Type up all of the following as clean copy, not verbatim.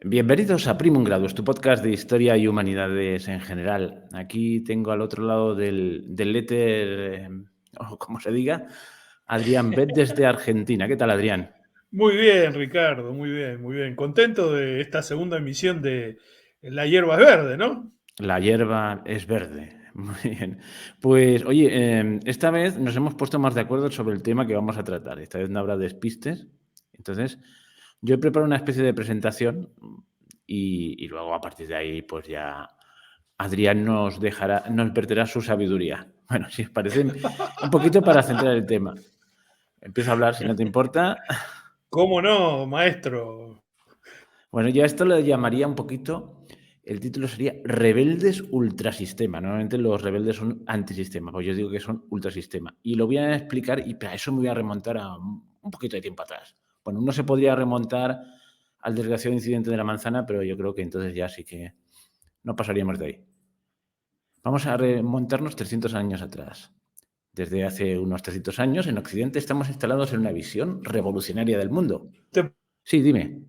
Bienvenidos a Primum Gradus, tu podcast de historia y humanidades en general. Aquí tengo al otro lado del éter, o como se diga, Adrián Bet desde Argentina. ¿Qué tal, Adrián? Muy bien, Ricardo, muy bien, muy bien. Contento de esta segunda emisión de La hierba es verde, ¿no? La hierba es verde. Muy bien. Pues, oye, esta vez nos hemos puesto más de acuerdo sobre el tema que vamos a tratar. Esta vez no habrá despistes. Entonces, yo he preparado una especie de presentación y luego a partir de ahí, pues ya Adrián nos verterá su sabiduría. Bueno, si os parece, un poquito para centrar el tema. Empiezo a hablar, si no te importa. ¿Cómo no, maestro? Bueno, yo a esto le llamaría un poquito, el título sería Rebeldes Ultrasistema. Normalmente los rebeldes son antisistema, pues yo digo que son ultrasistema. Y lo voy a explicar y para eso me voy a remontar a un poquito de tiempo atrás. Bueno, uno se podría remontar al desgraciado incidente de la manzana, pero yo creo que entonces ya sí que no pasaríamos de ahí. Vamos a remontarnos 300 años atrás. Desde hace unos 300 años, en Occidente estamos instalados en una visión revolucionaria del mundo. Te- Sí, dime.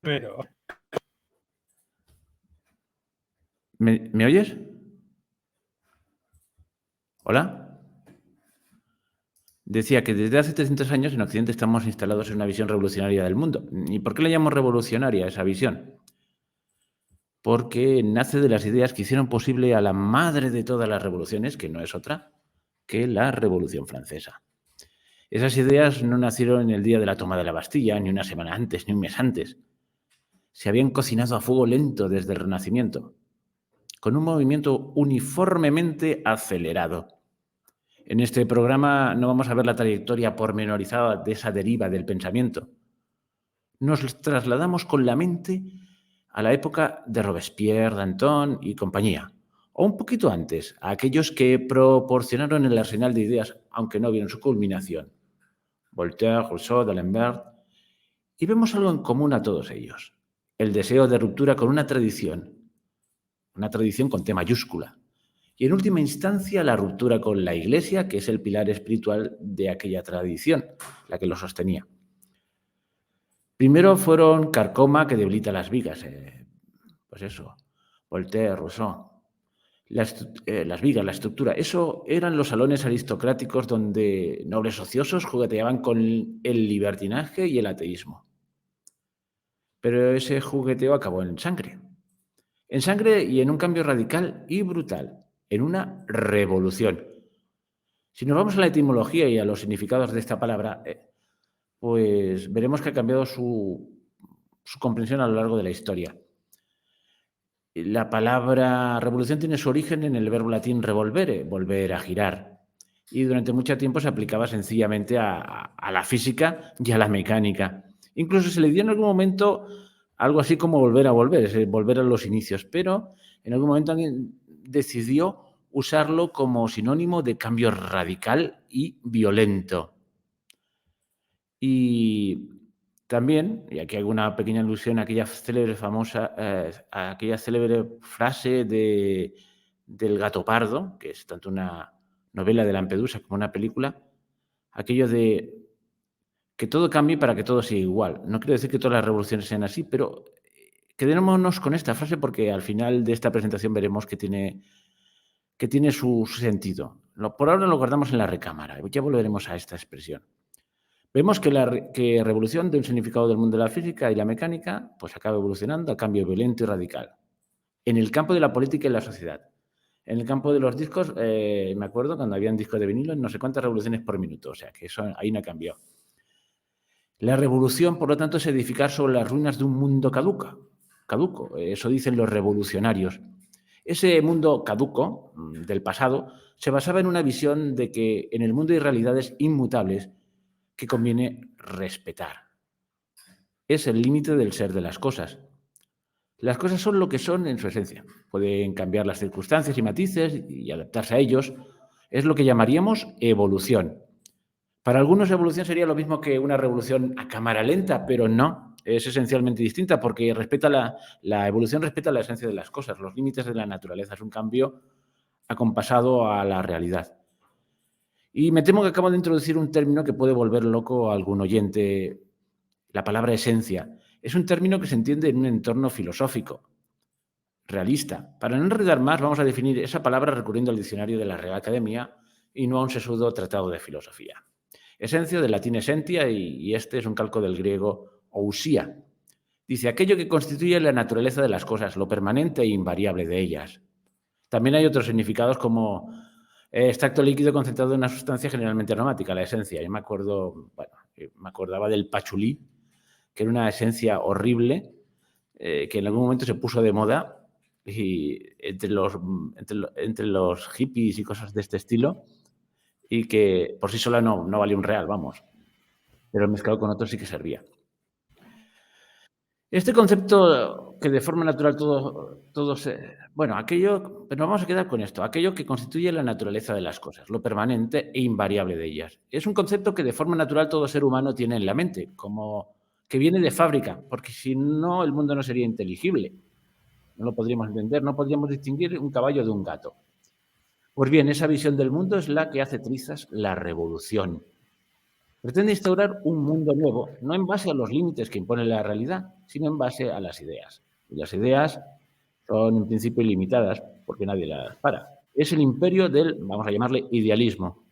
Pero, ¿Me oyes? ¿Hola? Decía que desde hace 300 años en Occidente estamos instalados en una visión revolucionaria del mundo. ¿Y por qué le llamo revolucionaria esa visión? Porque nace de las ideas que hicieron posible a la madre de todas las revoluciones, que no es otra que la Revolución Francesa. Esas ideas no nacieron en el día de la toma de la Bastilla, ni una semana antes, ni un mes antes. Se habían cocinado a fuego lento desde el Renacimiento, con un movimiento uniformemente acelerado. En este programa no vamos a ver la trayectoria pormenorizada de esa deriva del pensamiento. Nos trasladamos con la mente a la época de Robespierre, Danton y compañía, o un poquito antes, a aquellos que proporcionaron el arsenal de ideas, aunque no vieron su culminación. Voltaire, Rousseau, D'Alembert, y vemos algo en común a todos ellos: el deseo de ruptura con una tradición con T mayúscula, y en última instancia la ruptura con la Iglesia, que es el pilar espiritual de aquella tradición, la que lo sostenía. Primero fueron Carcoma, que debilita las vigas, pues eso, Voltaire, Rousseau, las vigas, la estructura. Eso eran los salones aristocráticos donde nobles ociosos jugueteaban con el libertinaje y el ateísmo. Pero ese jugueteo acabó en sangre. En sangre y en un cambio radical y brutal, en una revolución. Si nos vamos a la etimología y a los significados de esta palabra, pues veremos que ha cambiado su comprensión a lo largo de la historia. La palabra revolución tiene su origen en el verbo latín revolvere, volver a girar. Y durante mucho tiempo se aplicaba sencillamente a la física y a la mecánica. Incluso se le dio en algún momento algo así como volver a volver, es decir, volver a los inicios. Pero en algún momento alguien decidió usarlo como sinónimo de cambio radical y violento. Y también, y aquí hago una pequeña alusión a aquella célebre a aquella célebre frase del Gato Pardo, que es tanto una novela de Lampedusa como una película, aquello de que todo cambie para que todo siga igual. No quiero decir que todas las revoluciones sean así, pero quedémonos con esta frase porque al final de esta presentación veremos que tiene su sentido. Por ahora lo guardamos en la recámara, ya volveremos a esta expresión. Vemos que que revolución de un significado del mundo de la física y la mecánica pues acaba evolucionando a cambio violento y radical. En el campo de la política y la sociedad. En el campo de los discos, me acuerdo cuando habían discos de vinilo, no sé cuántas revoluciones por minuto, o sea que eso ahí no cambió. La revolución, por lo tanto, es edificar sobre las ruinas de un mundo caduco, eso dicen los revolucionarios. Ese mundo caduco del pasado se basaba en una visión de que en el mundo hay realidades inmutables que conviene respetar. Es el límite del ser de las cosas. Las cosas son lo que son en su esencia. Pueden cambiar las circunstancias y matices y adaptarse a ellos. Es lo que llamaríamos evolución. Para algunos evolución sería lo mismo que una revolución a cámara lenta, pero no, es esencialmente distinta porque la evolución respeta la esencia de las cosas, los límites de la naturaleza. Es un cambio acompasado a la realidad. Y me temo que acabo de introducir un término que puede volver loco a algún oyente: la palabra esencia. Es un término que se entiende en un entorno filosófico, realista. Para no enredar más, vamos a definir esa palabra recurriendo al diccionario de la Real Academia y no a un sesudo tratado de filosofía. Esencia del latín essentia y este es un calco del griego ousia. Dice, aquello que constituye la naturaleza de las cosas, lo permanente e invariable de ellas. También hay otros significados como extracto líquido concentrado en una sustancia generalmente aromática, la esencia. Yo me acuerdo, bueno, me acordaba del pachulí, que era una esencia horrible que en algún momento se puso de moda y entre los hippies y cosas de este estilo y que por sí sola no valía un real, vamos. Pero mezclado con otros sí que servía. Este concepto que de forma natural todo se... Bueno, aquello, pero vamos a quedar con esto, aquello que constituye la naturaleza de las cosas, lo permanente e invariable de ellas. Es un concepto que de forma natural todo ser humano tiene en la mente, como que viene de fábrica, porque si no el mundo no sería inteligible, no lo podríamos entender, no podríamos distinguir un caballo de un gato. Pues bien, esa visión del mundo es la que hace trizas la revolución. Pretende instaurar un mundo nuevo, no en base a los límites que impone la realidad, sino en base a las ideas. Y las ideas son en principio ilimitadas, porque nadie las para. Es el imperio del, vamos a llamarle, idealismo.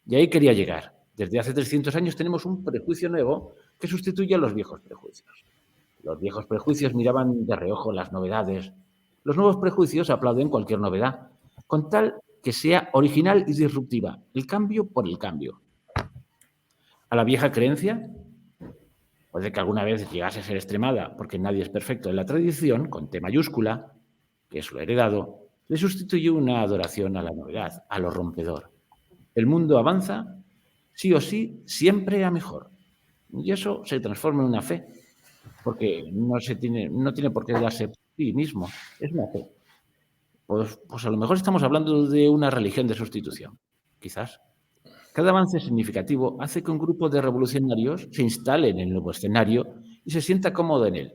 Y ahí quería llegar. Desde hace 300 años tenemos un prejuicio nuevo que sustituye a los viejos prejuicios. Los viejos prejuicios miraban de reojo las novedades. Los nuevos prejuicios aplauden cualquier novedad, con tal que sea original y disruptiva. El cambio por el cambio. A la vieja creencia, puede que alguna vez llegase a ser extremada, porque nadie es perfecto en la tradición, con T mayúscula, que es lo heredado, le sustituyó una adoración a la novedad, a lo rompedor. El mundo avanza, sí o sí, siempre a mejor. Y eso se transforma en una fe, porque no tiene por qué darse por sí mismo, es una fe. Pues a lo mejor estamos hablando de una religión de sustitución, quizás. Cada avance significativo hace que un grupo de revolucionarios se instale en el nuevo escenario y se sienta cómodo en él.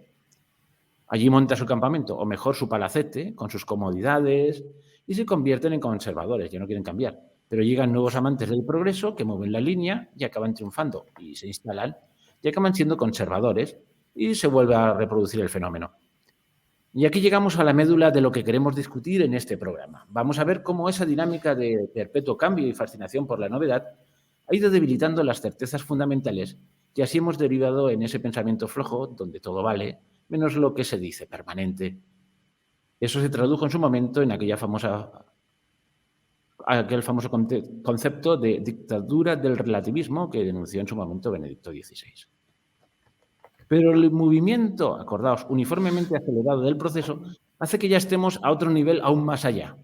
Allí monta su campamento, o mejor su palacete, con sus comodidades, y se convierten en conservadores, ya no quieren cambiar. Pero llegan nuevos amantes del progreso que mueven la línea y acaban triunfando, y se instalan, y acaban siendo conservadores, y se vuelve a reproducir el fenómeno. Y aquí llegamos a la médula de lo que queremos discutir en este programa. Vamos a ver cómo esa dinámica de perpetuo cambio y fascinación por la novedad ha ido debilitando las certezas fundamentales y así hemos derivado en ese pensamiento flojo donde todo vale, menos lo que se dice permanente. Eso se tradujo en su momento en aquel famoso concepto de dictadura del relativismo que denunció en su momento Benedicto XVI. Pero el movimiento, acordaos, uniformemente acelerado del proceso hace que ya estemos a otro nivel aún más allá,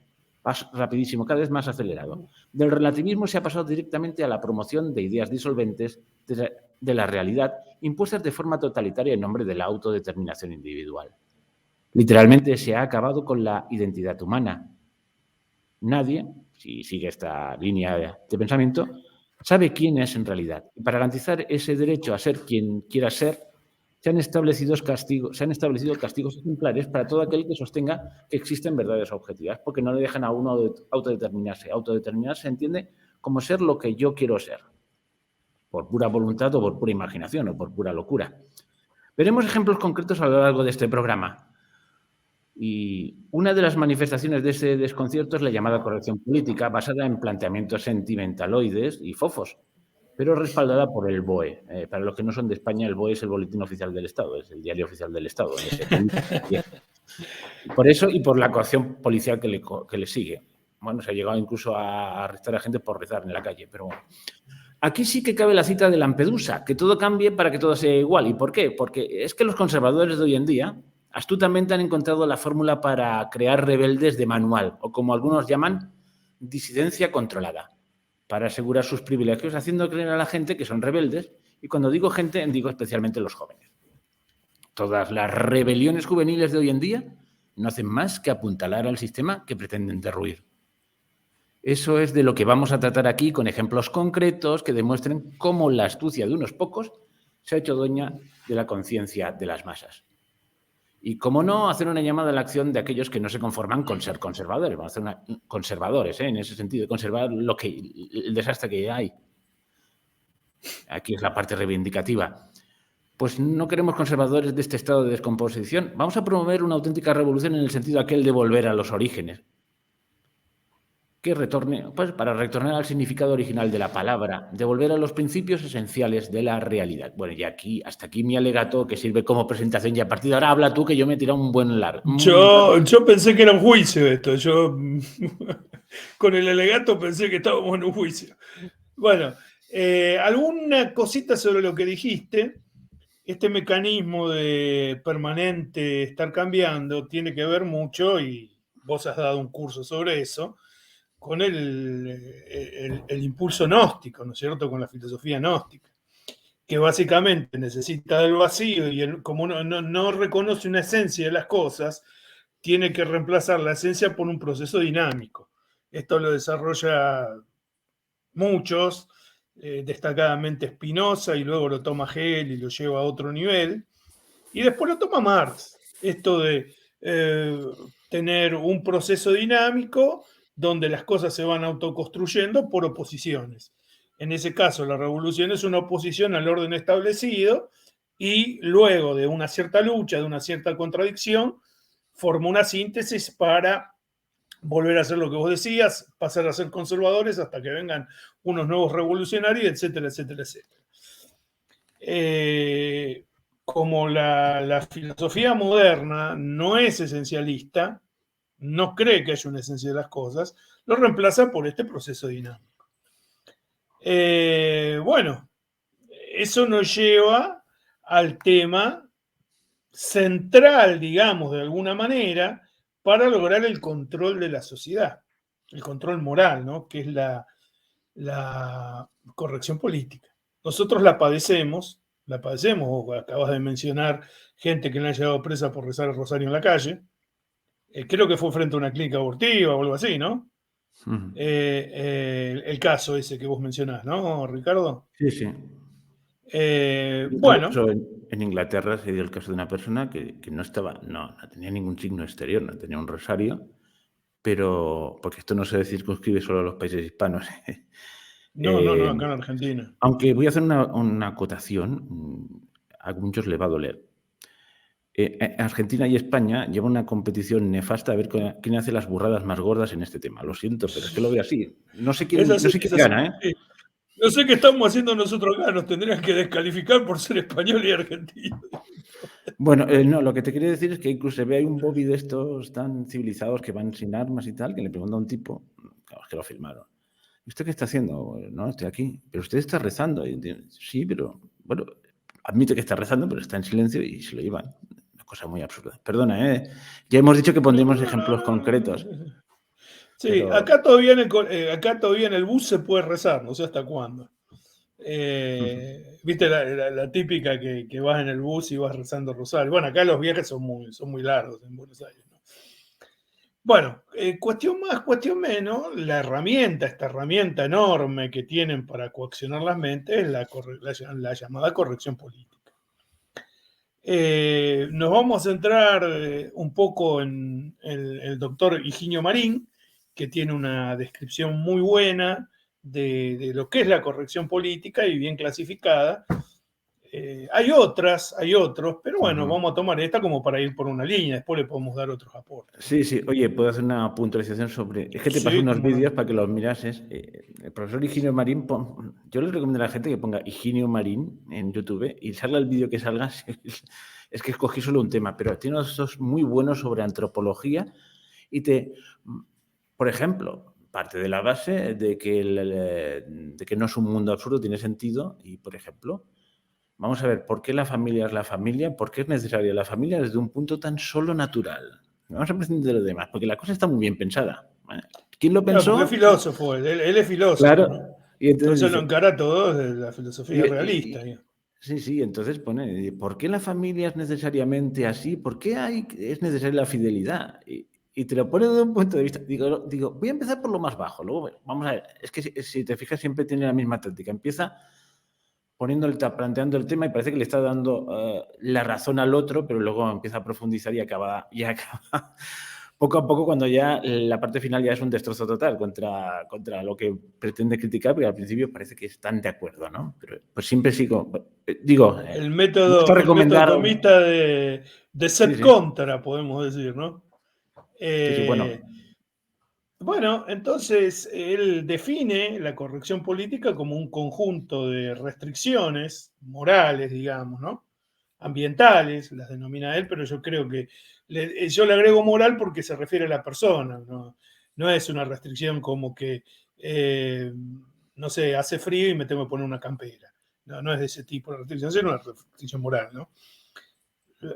más rapidísimo, cada vez más acelerado. Del relativismo se ha pasado directamente a la promoción de ideas disolventes de la realidad impuestas de forma totalitaria en nombre de la autodeterminación individual. Literalmente se ha acabado con la identidad humana. Nadie, si sigue esta línea de pensamiento, sabe quién es en realidad. Y para garantizar ese derecho a ser quien quiera ser, se han establecido castigos ejemplares para todo aquel que sostenga que existen verdades objetivas, porque no le dejan a uno autodeterminarse. Autodeterminarse se entiende como ser lo que yo quiero ser, por pura voluntad o por pura imaginación o por pura locura. Veremos ejemplos concretos a lo largo de este programa. Y una de las manifestaciones de ese desconcierto es la llamada corrección política, basada en planteamientos sentimentaloides y fofos, pero respaldada por el BOE. Para los que no son de España, el BOE es el Boletín Oficial del Estado, es el diario oficial del Estado. Por eso y por la coacción policial que le sigue. Bueno, se ha llegado incluso a arrestar a gente por rezar en la calle, pero bueno. Aquí sí que cabe la cita de Lampedusa, que todo cambie para que todo sea igual. ¿Y por qué? Porque es que los conservadores de hoy en día astutamente han encontrado la fórmula para crear rebeldes de manual, o como algunos llaman, disidencia controlada, para asegurar sus privilegios, haciendo creer a la gente que son rebeldes, y cuando digo gente, digo especialmente los jóvenes. Todas las rebeliones juveniles de hoy en día no hacen más que apuntalar al sistema que pretenden derruir. Eso es de lo que vamos a tratar aquí con ejemplos concretos que demuestren cómo la astucia de unos pocos se ha hecho dueña de la conciencia de las masas. Y cómo no, hacer una llamada a la acción de aquellos que no se conforman con ser conservadores. Vamos a hacer conservadores, en ese sentido, conservar el desastre que hay. Aquí es la parte reivindicativa. Pues no queremos conservadores de este estado de descomposición. Vamos a promover una auténtica revolución en el sentido aquel de volver a los orígenes. Que retorne, pues para retornar al significado original de la palabra, de volver a los principios esenciales de la realidad. Bueno, y aquí, hasta aquí mi alegato, que sirve como presentación, y a partir de ahora habla tú, que yo me he tirado un buen largo. Yo pensé que era un juicio esto. Yo con el alegato pensé que estábamos en un juicio. Bueno, alguna cosita sobre lo que dijiste. Este mecanismo de permanente estar cambiando tiene que ver mucho, y vos has dado un curso sobre eso, con el impulso gnóstico, ¿no es cierto? Con la filosofía gnóstica, que básicamente necesita del vacío y como no reconoce una esencia de las cosas, tiene que reemplazar la esencia por un proceso dinámico. Esto lo desarrolla muchos, destacadamente Spinoza, y luego lo toma Hegel y lo lleva a otro nivel, y después lo toma Marx, esto de tener un proceso dinámico donde las cosas se van autoconstruyendo por oposiciones. En ese caso, la revolución es una oposición al orden establecido, y luego de una cierta lucha, de una cierta contradicción, forma una síntesis para volver a hacer lo que vos decías, pasar a ser conservadores hasta que vengan unos nuevos revolucionarios, etcétera, etcétera, etcétera. Como la filosofía moderna no es esencialista, no cree que haya una esencia de las cosas, lo reemplaza por este proceso dinámico. Bueno, eso nos lleva al tema central, digamos, de alguna manera, para lograr el control de la sociedad, el control moral, ¿no? Que es la corrección política. Nosotros la padecemos, vos acabas de mencionar gente que le han llevado presa por rezar el rosario en la calle, creo que fue frente a una clínica abortiva o algo así, ¿no? El caso ese que vos mencionás, ¿no, Ricardo? Sí, sí. Bueno. Incluso en Inglaterra se dio el caso de una persona que no tenía ningún signo exterior, no tenía un rosario, pero porque esto no se circunscribe solo a los países hispanos. No, acá en Argentina. Aunque voy a hacer una acotación, a muchos le va a doler. Argentina y España llevan una competición nefasta a ver quién hace las burradas más gordas en este tema. Lo siento, pero es que lo veo así. No sé quién gana, ¿eh? Sí. No sé qué estamos haciendo nosotros acá, nos tendrían que descalificar por ser español y argentino. Bueno, no, lo que te quería decir es que incluso hay un Bobby de estos tan civilizados que van sin armas y tal, que le pregunta a un tipo, claro, es que lo filmaron. ¿Usted qué está haciendo? No, estoy aquí. Pero usted está rezando. Y, sí, pero bueno, admite que está rezando, pero está en silencio y se lo llevan. Una cosa muy absurda. Perdona, ya hemos dicho que pondremos ejemplos concretos. Sí, pero... acá todavía en el bus se puede rezar, no sé hasta cuándo. Viste la típica que vas en el bus y vas rezando rosario. Bueno, acá los viajes son muy largos en Buenos Aires, ¿no? Bueno, cuestión más, cuestión menos, esta herramienta enorme que tienen para coaccionar las mentes es la llamada corrección política. Nos vamos a centrar un poco en el doctor Higinio Marín, que tiene una descripción muy buena de lo que es la corrección política y bien clasificada. Hay otros, pero bueno, vamos a tomar esta como para ir por una línea, después le podemos dar otros aportes. Sí, sí, oye, puedo hacer una puntualización sobre... Es que te paso unos vídeos para que los mirases. El profesor Higinio Marín, yo les recomiendo a la gente que ponga Higinio Marín en YouTube y salga el vídeo que salga. Es que escogí solo un tema, pero tiene unos muy buenos sobre antropología y por ejemplo, parte de la base de que no es un mundo absurdo, tiene sentido y, por ejemplo, vamos a ver, ¿por qué la familia es la familia? ¿Por qué es necesaria la familia desde un punto tan solo natural? Vamos a prescindir de lo demás, porque la cosa está muy bien pensada. ¿Quién lo pensó? Claro, porque es filósofo, él es filósofo, claro, ¿no? Y entonces lo encara todo desde la filosofía realista. Sí, entonces pone, ¿por qué la familia es necesariamente así? ¿Por qué es necesaria la fidelidad? Y te lo pone desde un punto de vista. Digo, voy a empezar por lo más bajo. Luego, vamos a ver, es que si te fijas siempre tiene la misma táctica. Empieza planteando el tema y parece que le está dando la razón al otro, pero luego empieza a profundizar y acaba poco a poco, cuando ya la parte final ya es un destrozo total contra lo que pretende criticar, porque al principio parece que están de acuerdo, ¿no? Pero pues siempre sigo, digo, El me gusta método recomendar... tomista de Sí, ser sí, contra, podemos decir, ¿no? sí, sí, bueno, Bueno, entonces él define la corrección política como un conjunto de restricciones morales, digamos, ¿no? Ambientales, las denomina él, pero yo creo que yo le agrego moral porque se refiere a la persona, ¿no? No es una restricción como que, eh, no sé, hace frío y me tengo que poner una campera. No, no es de ese tipo de restricción, es una restricción moral, ¿no?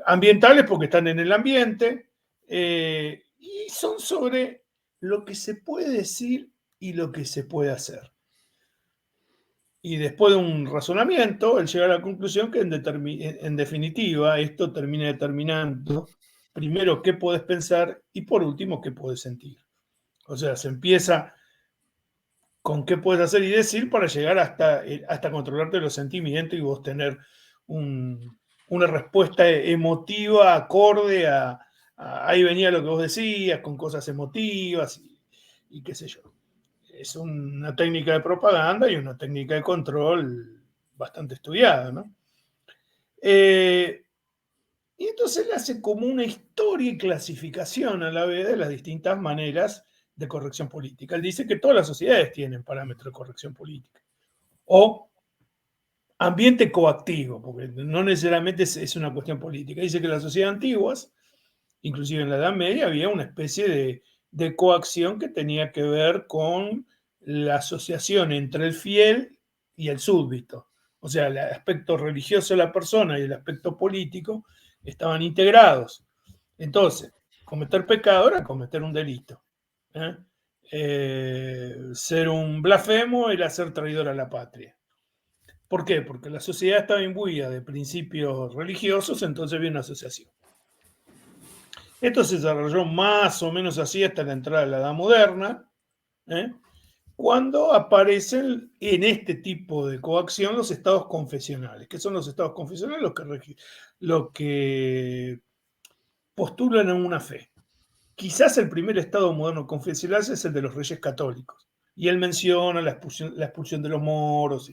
Ambientales porque están en el ambiente, y son sobre lo que se puede decir y lo que se puede hacer. Y después de un razonamiento, él llega a la conclusión que en definitiva esto termina determinando primero qué puedes pensar y por último qué puedes sentir. O sea, se empieza con qué puedes hacer y decir para llegar hasta controlarte los sentimientos y vos tener una respuesta emotiva acorde ahí venía lo que vos decías, con cosas emotivas y qué sé yo. Es una técnica de propaganda y una técnica de control bastante estudiada, ¿no? Y entonces él hace como una historia y clasificación a la vez de las distintas maneras de corrección política. Él dice que todas las sociedades tienen parámetros de corrección política. O ambiente coactivo, porque no necesariamente es una cuestión política. Dice que en las sociedades antiguas, inclusive en la Edad Media, había una especie de coacción que tenía que ver con la asociación entre el fiel y el súbdito. O sea, el aspecto religioso de la persona y el aspecto político estaban integrados. Entonces, cometer pecado era cometer un delito. ¿eh? Ser un blasfemo era ser traidor a la patria. ¿Por qué? Porque la sociedad estaba imbuida de principios religiosos, entonces había una asociación. Esto se desarrolló más o menos así hasta la entrada de la Edad Moderna, ¿eh? Cuando aparecen en este tipo de coacción los estados confesionales. ¿Qué son los estados confesionales? Los que postulan en una fe. Quizás el primer estado moderno confesional es el de los reyes católicos. Y él menciona la expulsión de los moros,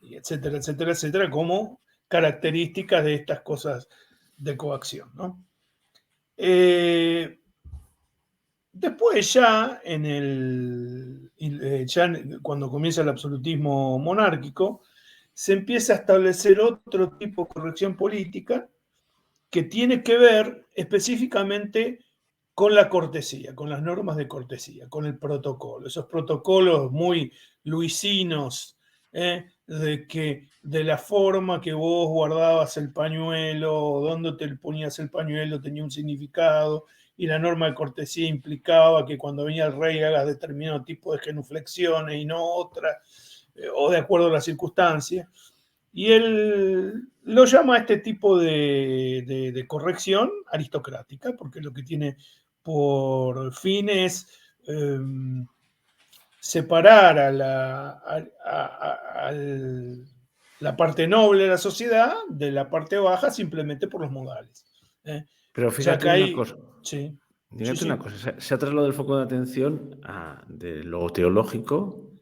y etcétera, etcétera, etcétera, como características de estas cosas de coacción, ¿no? Después ya cuando comienza el absolutismo monárquico, se empieza a establecer otro tipo de corrección política que tiene que ver específicamente con la cortesía, con las normas de cortesía, con el protocolo, esos protocolos muy luisinos, de la forma que vos guardabas el pañuelo, dónde te ponías el pañuelo tenía un significado, y la norma de cortesía implicaba que cuando venía el rey hagas determinado tipo de genuflexiones y no otra, o de acuerdo a las circunstancias. Y él lo llama a este tipo de corrección aristocrática, porque lo que tiene por fin es separar la parte noble de la sociedad de la parte baja simplemente por los modales. pero O sea que fíjate una hay, cosa, sí, sí, fíjate una sí, cosa, se ha trasladado el foco de atención de lo teológico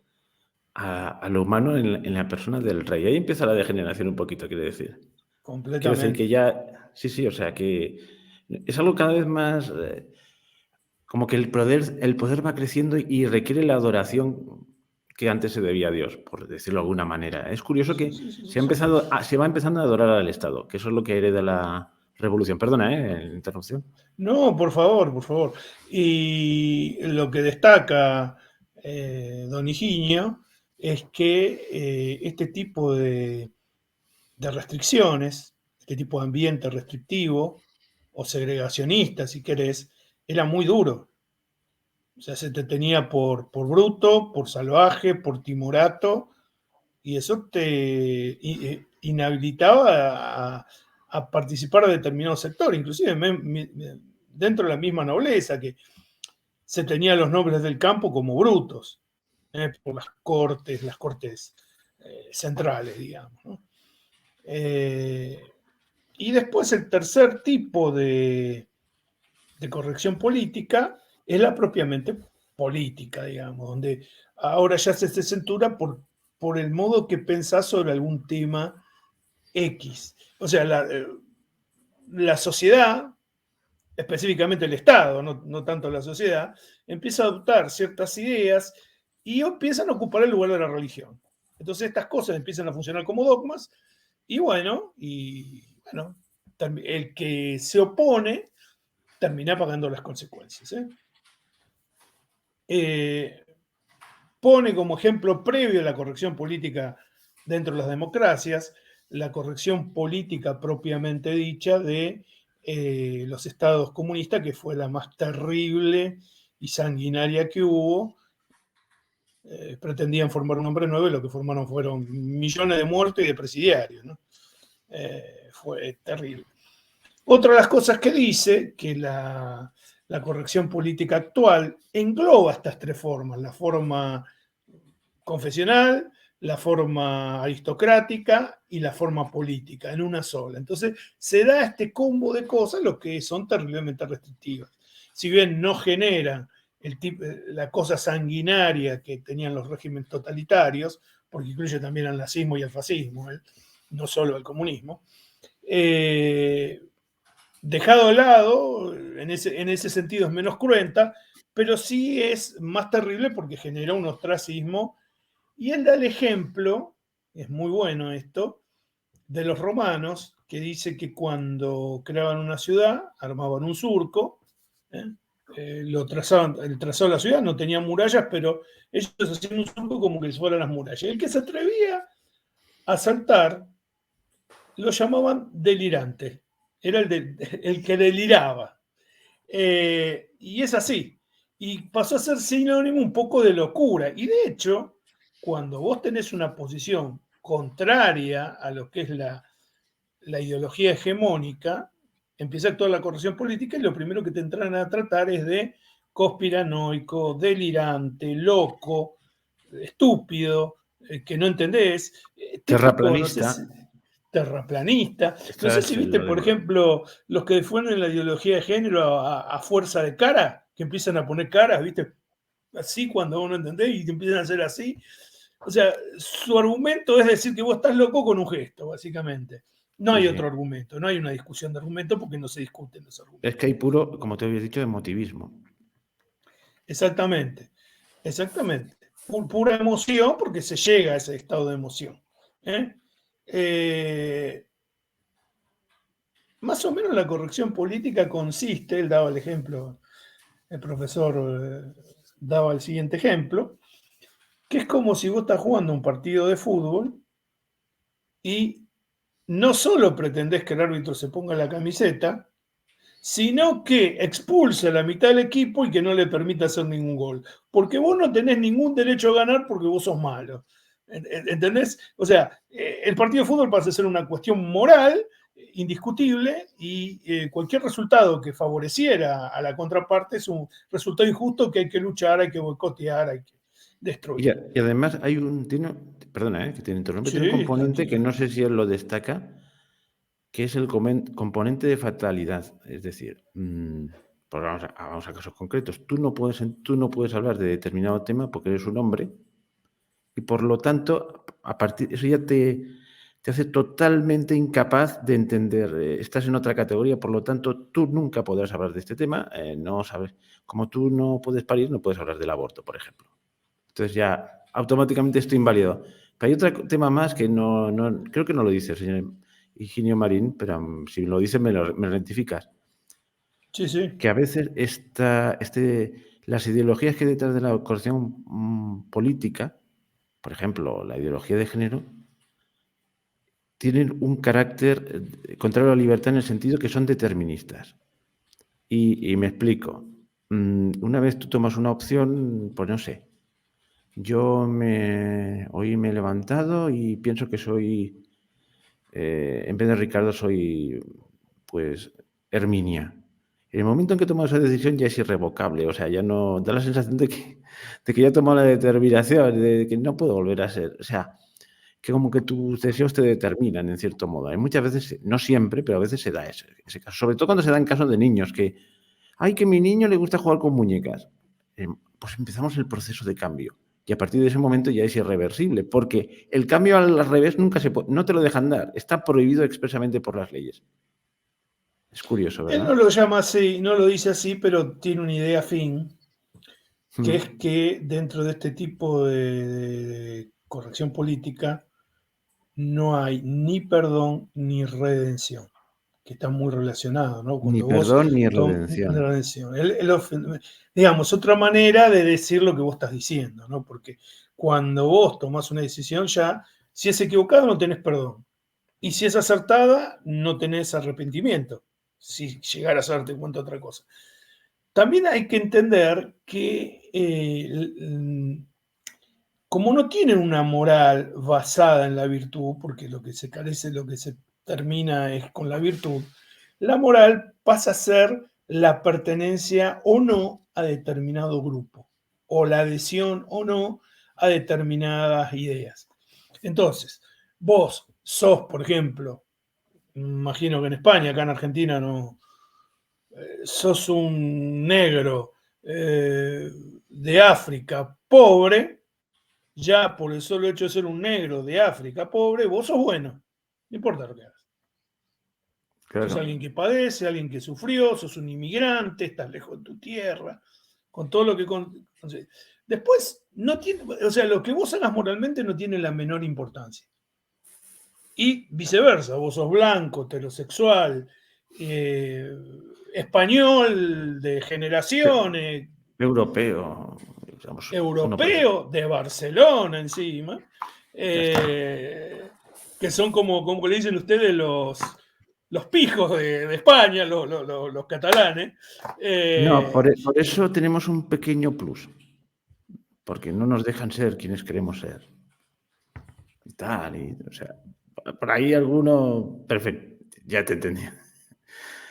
a lo humano en la persona del rey. Ahí empieza la degeneración un poquito, quiere decir. Quiero decir que completamente. ya, sí, sí, o sea, que es algo cada vez más, como que el poder va creciendo y requiere la adoración que antes se debía a Dios, por decirlo de alguna manera. Es curioso Sí, que sí, sí, se ha sí. empezado se va empezando a adorar al Estado, que eso es lo que hereda la revolución. Perdona, la interrupción. No, por favor, por favor. Y lo que destaca Don Higinio es que este tipo de restricciones, este tipo de ambiente restrictivo o segregacionista, si querés, era muy duro. O sea, se te tenía por bruto, por salvaje, por timorato, y eso te inhabilitaba a participar de determinado sector, inclusive dentro de la misma nobleza, que se tenía los nobles del campo como brutos, por las cortes centrales, digamos. ¿no? Y después el tercer tipo de corrección política es la propiamente política, digamos, donde ahora ya se centura por el modo que pensás sobre algún tema X. O sea, la sociedad, específicamente el Estado, no tanto la sociedad, empieza a adoptar ciertas ideas y empiezan a ocupar el lugar de la religión. Entonces estas cosas empiezan a funcionar como dogmas y bueno, el que se opone termina pagando las consecuencias. Pone como ejemplo previo la corrección política dentro de las democracias, la corrección política propiamente dicha de los estados comunistas, que fue la más terrible y sanguinaria que hubo. Pretendían formar un hombre nuevo y lo que formaron fueron millones de muertos y de presidiarios, ¿no? Fue terrible. Otra de las cosas que dice, que la corrección política actual engloba estas tres formas: la forma confesional, la forma aristocrática y la forma política en una sola. Entonces se da este combo de cosas, lo que son terriblemente restrictivas. Si bien no generan la cosa sanguinaria que tenían los regímenes totalitarios, porque incluye también al nazismo y al fascismo, no solo al comunismo, dejado de lado, en ese sentido es menos cruenta, pero sí es más terrible porque genera un ostracismo. Y él da el ejemplo, es muy bueno esto, de los romanos, que dice que cuando creaban una ciudad, armaban un surco, el trazado de la ciudad no tenía murallas, pero ellos hacían un surco como que fueran las murallas. El que se atrevía a saltar lo llamaban delirante, era el que deliraba. Y es así. Y pasó a ser sinónimo un poco de locura. Y de hecho, cuando vos tenés una posición contraria a lo que es la ideología hegemónica, empieza a actuar la corrección política y lo primero que te entran a tratar es de conspiranoico, delirante, loco, estúpido, que no entendés. Típico, no sé Terraplanista. si terraplanista. No sé Esto si es viste, lo de por ejemplo, los que defienden la ideología de género a fuerza de cara, que empiezan a poner caras, ¿viste? Así cuando vos no entendés y te empiezan a hacer así. O sea, su argumento es decir que vos estás loco con un gesto, básicamente. No Sí, hay sí. otro argumento, no hay una discusión de argumento porque no se discuten los argumentos. Es que hay puro, como te había dicho, emotivismo. Exactamente, exactamente. Pura emoción porque se llega a ese estado de emoción. Más o menos la corrección política consiste, él daba el ejemplo, el profesor daba el siguiente ejemplo, que es como si vos estás jugando un partido de fútbol y no solo pretendés que el árbitro se ponga la camiseta, sino que expulse a la mitad del equipo y que no le permita hacer ningún gol. Porque vos no tenés ningún derecho a ganar porque vos sos malo. ¿Entendés? O sea, el partido de fútbol pasa a ser una cuestión moral indiscutible y cualquier resultado que favoreciera a la contraparte es un resultado injusto que hay que luchar, hay que boicotear, hay que destruir. Y además hay perdona, que te interrumpe, tiene un Sí, componente que tranquilo. no sé si él lo destaca, que es el componente de fatalidad. Es decir, pues vamos a casos concretos. Tú no puedes hablar de determinado tema porque eres un hombre y por lo tanto, eso ya te hace totalmente incapaz de entender. Estás en otra categoría, por lo tanto, tú nunca podrás hablar de este tema. No sabes, como tú no puedes parir, no puedes hablar del aborto, por ejemplo. Entonces ya automáticamente estoy inválido. Pero hay otro tema más que creo que no lo dice el señor Higinio Marín, pero si lo dice me rectificas. Sí, sí. Que a veces las ideologías que hay detrás de la corrección política, por ejemplo, la ideología de género, tienen un carácter contrario a la libertad en el sentido que son deterministas. Y me explico. Una vez tú tomas una opción, pues no sé, hoy me he levantado y pienso que soy, en vez de Ricardo, soy, pues, Herminia. En el momento en que tomo esa decisión ya es irrevocable, o sea, ya no, da la sensación de que ya he tomado la determinación, de que no puedo volver a ser, o sea, que como que tus deseos te determinan en cierto modo. Hay muchas veces, no siempre, pero a veces se da ese caso, sobre todo cuando se da en casos de niños, que ¡Ay, que a mi niño le gusta jugar con muñecas! Pues empezamos el proceso de cambio. Y a partir de ese momento ya es irreversible, porque el cambio al revés nunca no te lo dejan dar. Está prohibido expresamente por las leyes. Es curioso, Él ¿verdad? no lo llama así, no lo dice así, pero tiene una idea fin, que es que dentro de este tipo de corrección política no hay ni perdón ni redención, que está muy relacionado, ¿no? Ni Cuando vos perdón ni redención. redención. Digamos, otra manera de decir lo que vos estás diciendo, ¿no? Porque cuando vos tomás una decisión ya, si es equivocada no tenés perdón. Y si es acertada, no tenés arrepentimiento, si llegaras a darte cuenta de otra cosa. También hay que entender que como no tienen una moral basada en la virtud, porque lo que se carece, lo que se termina es con la virtud, la moral pasa a ser la pertenencia o no a determinado grupo, o la adhesión o no a determinadas ideas. Entonces, vos sos, por ejemplo, imagino que en España, acá en Argentina no, sos un negro de África pobre, ya por el solo hecho de ser un negro de África pobre, vos sos bueno, no importa lo que hagas. Claro. Sos alguien que padece, alguien que sufrió, sos un inmigrante, estás lejos de tu tierra, con todo lo que... Después, no tiene, o sea, lo que vos hagas moralmente no tiene la menor importancia. Y viceversa, vos sos blanco, heterosexual, español de generaciones, Europeo, digamos, europeo de Barcelona encima, que son como le dicen ustedes los pijos de España, los catalanes. No, por eso tenemos un pequeño plus, porque no nos dejan ser quienes queremos ser. Y tal, o sea, por ahí alguno, perfecto, ya te entendí.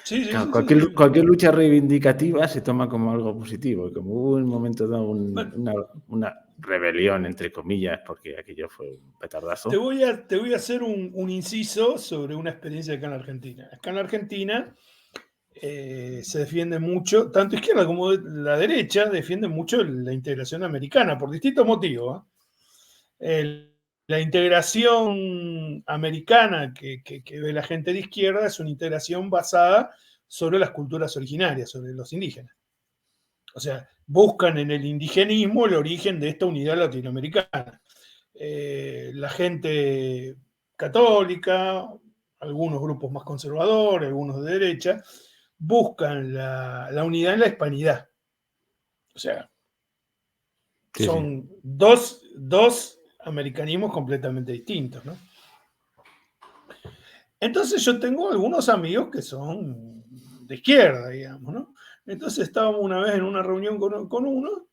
Sí, Claro, sí. cualquier lucha reivindicativa se toma como algo positivo, y como hubo un momento dado Bueno, una rebelión, entre comillas, porque aquello fue un petardazo. te voy a hacer un inciso sobre una experiencia acá en Argentina. Acá en Argentina se defiende mucho, tanto izquierda como la derecha, defienden mucho la integración americana por distintos motivos. La integración americana que ve la gente de izquierda es una integración basada sobre las culturas originarias, sobre los indígenas. O sea, buscan en el indigenismo el origen de esta unidad latinoamericana. La gente católica, algunos grupos más conservadores, algunos de derecha, buscan la unidad en la hispanidad. O sea, Sí, sí. son dos americanismos completamente distintos, ¿no? Entonces yo tengo algunos amigos que son de izquierda, digamos, ¿no? Entonces estábamos una vez en una reunión con uno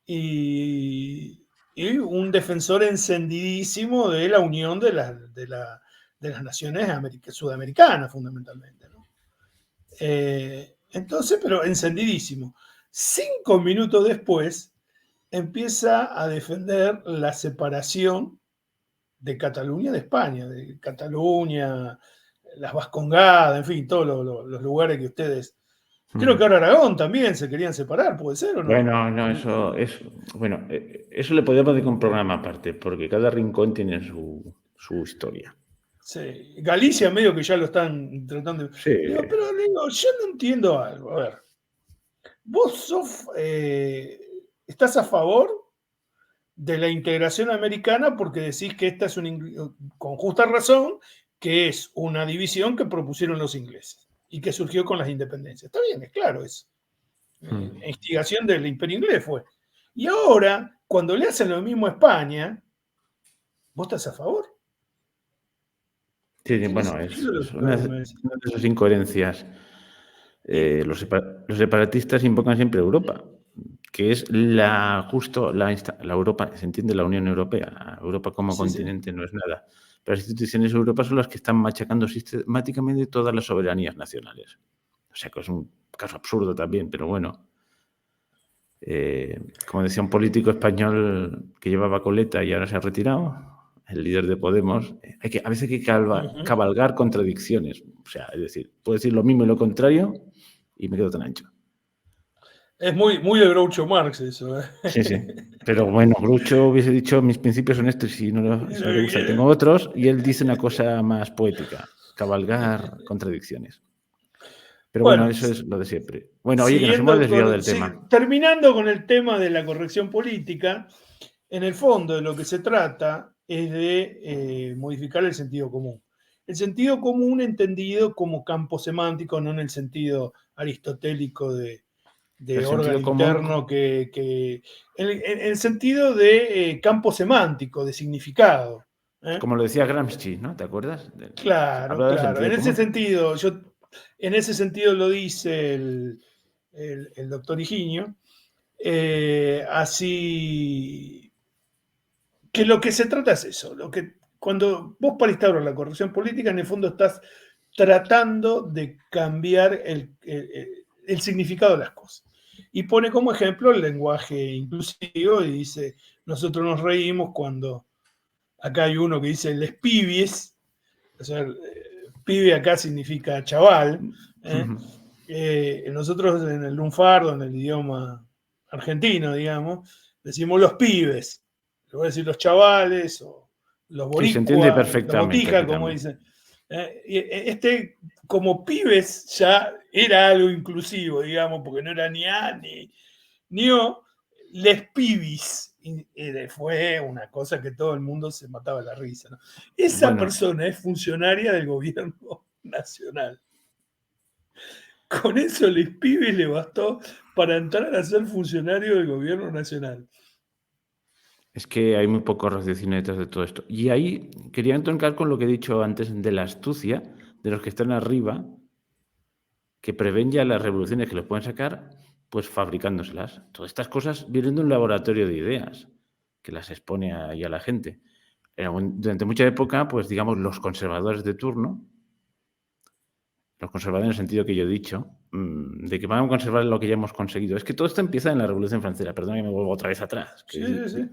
y un defensor encendidísimo de la unión de las naciones sudamericanas, fundamentalmente, ¿no? Entonces, pero encendidísimo. 5 minutos después empieza a defender la separación de Cataluña de España, de Cataluña, las Vascongadas, en fin, todos los lugares que ustedes... Creo que ahora Aragón también se querían separar, ¿puede ser o no? Bueno, no, eso le podemos dedicar un programa aparte, porque cada rincón tiene su historia. Sí. Galicia medio que ya lo están tratando de... Sí. Pero digo, yo no entiendo algo. A ver, vos estás a favor de la integración americana porque decís que esta es con justa razón, que es una división que propusieron los ingleses y que surgió con las independencias. Está bien, es claro eso. Instigación del imperio inglés fue. Y ahora, cuando le hacen lo mismo a España, ¿vos estás a favor? Sí, Tiene bueno, es sentido lo una que de me decís. esas incoherencias. Y, Los separatistas invocan siempre Europa, que es justo la Europa, se entiende la Unión Europea. Europa como sí. continente no es nada. Pero las instituciones europeas son las que están machacando sistemáticamente todas las soberanías nacionales. O sea que es un caso absurdo también, pero bueno. Como decía un político español que llevaba coleta y ahora se ha retirado, el líder de Podemos, a veces hay que cabalgar contradicciones. O sea, es decir, puedo decir lo mismo y lo contrario y me quedo tan ancho. Es muy, muy de Groucho Marx eso. Sí, sí. Pero bueno, Groucho hubiese dicho, mis principios son estos y eso no le gusta. Tengo otros y él dice una cosa más poética, cabalgar contradicciones. Pero bueno, Bueno, eso es lo de siempre. Bueno, oye, que nos hemos siguiendo desviado del tema. terminando con el tema de la corrección política, en el fondo de lo que se trata es de modificar el sentido común. El sentido común entendido como campo semántico, no en el sentido aristotélico de El órgano sentido común, interno, en el sentido de campo semántico, de significado. ¿eh? como lo decía Gramsci, ¿no? ¿Te acuerdas? Claro, Habla del claro. sentido común. En ese sentido lo dice el doctor Higinio. Así que lo que se trata es eso. Cuando vos para instaurar la corrección política, en el fondo estás tratando de cambiar el significado de las cosas. Y pone como ejemplo el lenguaje inclusivo y dice, nosotros nos reímos cuando acá hay uno que dice les pibis, o sea, pibe acá significa chaval. ¿eh? Nosotros en el lunfardo, en el idioma argentino, digamos, decimos los pibes. Le voy a decir los chavales o los Sí, se entiende boricua, los perfectamente aquí botijas, como también. dicen. Como pibes, ya era algo inclusivo, digamos, porque no era ni A ni O, les pibis. Fue una cosa que todo el mundo se mataba de la risa. ¿no? Esa Bueno, persona es funcionaria del gobierno nacional. Con eso les pibis le bastó para entrar a ser funcionario del gobierno nacional. es que hay muy pocos raciocinio detrás de todo esto. Y ahí quería entroncar con lo que he dicho antes de la astucia de los que están arriba, que prevén ya las revoluciones que los pueden sacar, pues fabricándoselas. Todas estas cosas vienen de un laboratorio de ideas que las expone ahí a la gente. Durante mucha época, pues digamos, los conservadores de turno, los conservadores en el sentido que yo he dicho, de que van a conservar lo que ya hemos conseguido. Es que todo esto empieza en la Revolución Francesa. Perdón que me vuelvo otra vez atrás. Sí, sí, sí.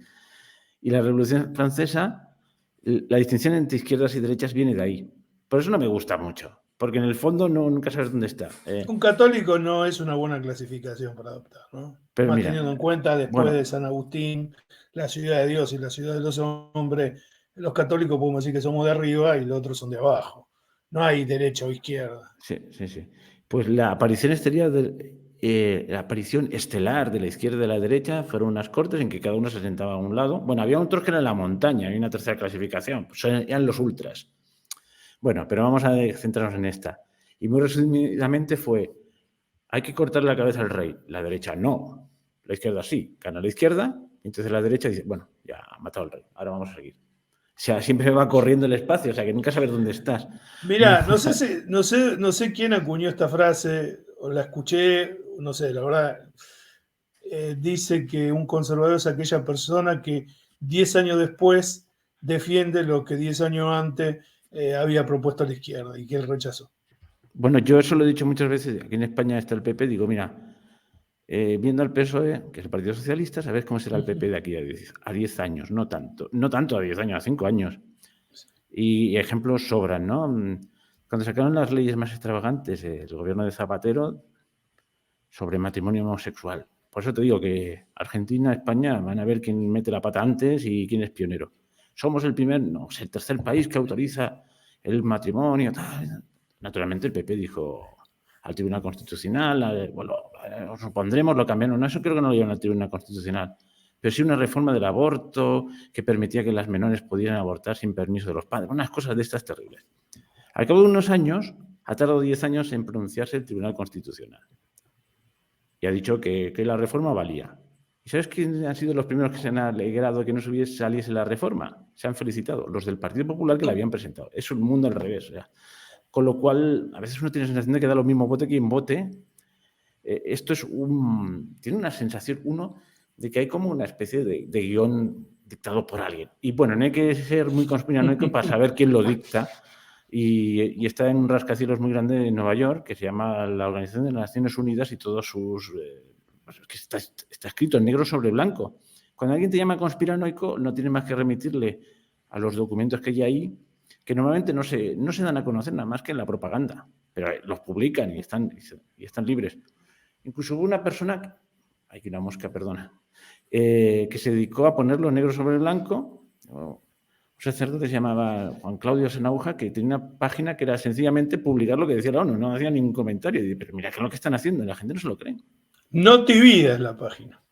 Y la Revolución Francesa, la distinción entre izquierdas y derechas viene de ahí. Por eso no me gusta mucho, porque en el fondo nunca sabes dónde está. Un católico no es una buena clasificación para adoptar, ¿no? Pero Más mira, teniendo en cuenta después bueno, de San Agustín, la ciudad de Dios y la ciudad de los hombres, los católicos podemos decir que somos de arriba y los otros son de abajo. No hay derecha o izquierda. sí, sí, sí. Pues la aparición estelar de la izquierda y de la derecha fueron unas cortes en que cada uno se sentaba a un lado. Bueno, había otros que eran en la montaña, hay una tercera clasificación, pues eran los ultras. Bueno, pero vamos a centrarnos en esta. Y muy resumidamente fue, hay que cortar la cabeza al rey. La derecha no. La izquierda sí. Gana la izquierda, entonces la derecha dice, bueno, ya ha matado al rey, ahora vamos a seguir. O sea, siempre va corriendo el espacio, o sea, que nunca sabes dónde estás. No. Mira, no sé quién acuñó esta frase, o la escuché, no sé, la verdad. Dice que un conservador es aquella persona que 10 años después defiende lo que 10 años antes había propuesto a la izquierda y que él rechazó. Bueno, yo eso lo he dicho muchas veces. Aquí en España está el PP. Digo, mira, viendo al PSOE, que es el Partido Socialista, sabes cómo será el PP de aquí a 10 años. No tanto a 10 años, a 5 años. Y ejemplos sobran, ¿no? Cuando sacaron las leyes más extravagantes, el gobierno de Zapatero, sobre matrimonio homosexual. Por eso te digo que Argentina, España, van a ver quién mete la pata antes y quién es pionero. Somos el tercer país que autoriza el matrimonio. Naturalmente el PP dijo al Tribunal Constitucional, bueno, os opondremos, lo cambiaron. No, eso creo que no lo llevan al Tribunal Constitucional. Pero sí una reforma del aborto que permitía que las menores pudieran abortar sin permiso de los padres. Unas cosas de estas terribles. Al cabo de unos años, ha tardado 10 años en pronunciarse el Tribunal Constitucional. Y ha dicho que la reforma valía. ¿Y sabes quiénes han sido los primeros que se han alegrado de que no saliese la reforma? Se han felicitado, los del Partido Popular que la habían presentado. Es un mundo al revés. O sea, con lo cual, a veces uno tiene la sensación de que da lo mismo vote quien vote. Esto tiene una sensación, de que hay como una especie de guión dictado por alguien. Y bueno, no hay que ser muy conspiranoico para saber quién lo dicta. Y está en un rascacielos muy grande en Nueva York, que se llama la Organización de las Naciones Unidas y todos sus... que está escrito en negro sobre blanco. Cuando alguien te llama conspiranoico, no tienes más que remitirle a los documentos que hay ahí, que normalmente no se dan a conocer nada más que en la propaganda, pero los publican y están libres. Incluso hubo una persona Hay una mosca, perdona. Que se dedicó a ponerlo negro sobre blanco. Un sacerdote se llamaba Juan Claudio Senauja, que tenía una página que era sencillamente publicar lo que decía la ONU, no hacía ningún comentario. Y dije, pero mira, ¿qué es lo que están haciendo? Y la gente no se lo cree. Notivida es la página.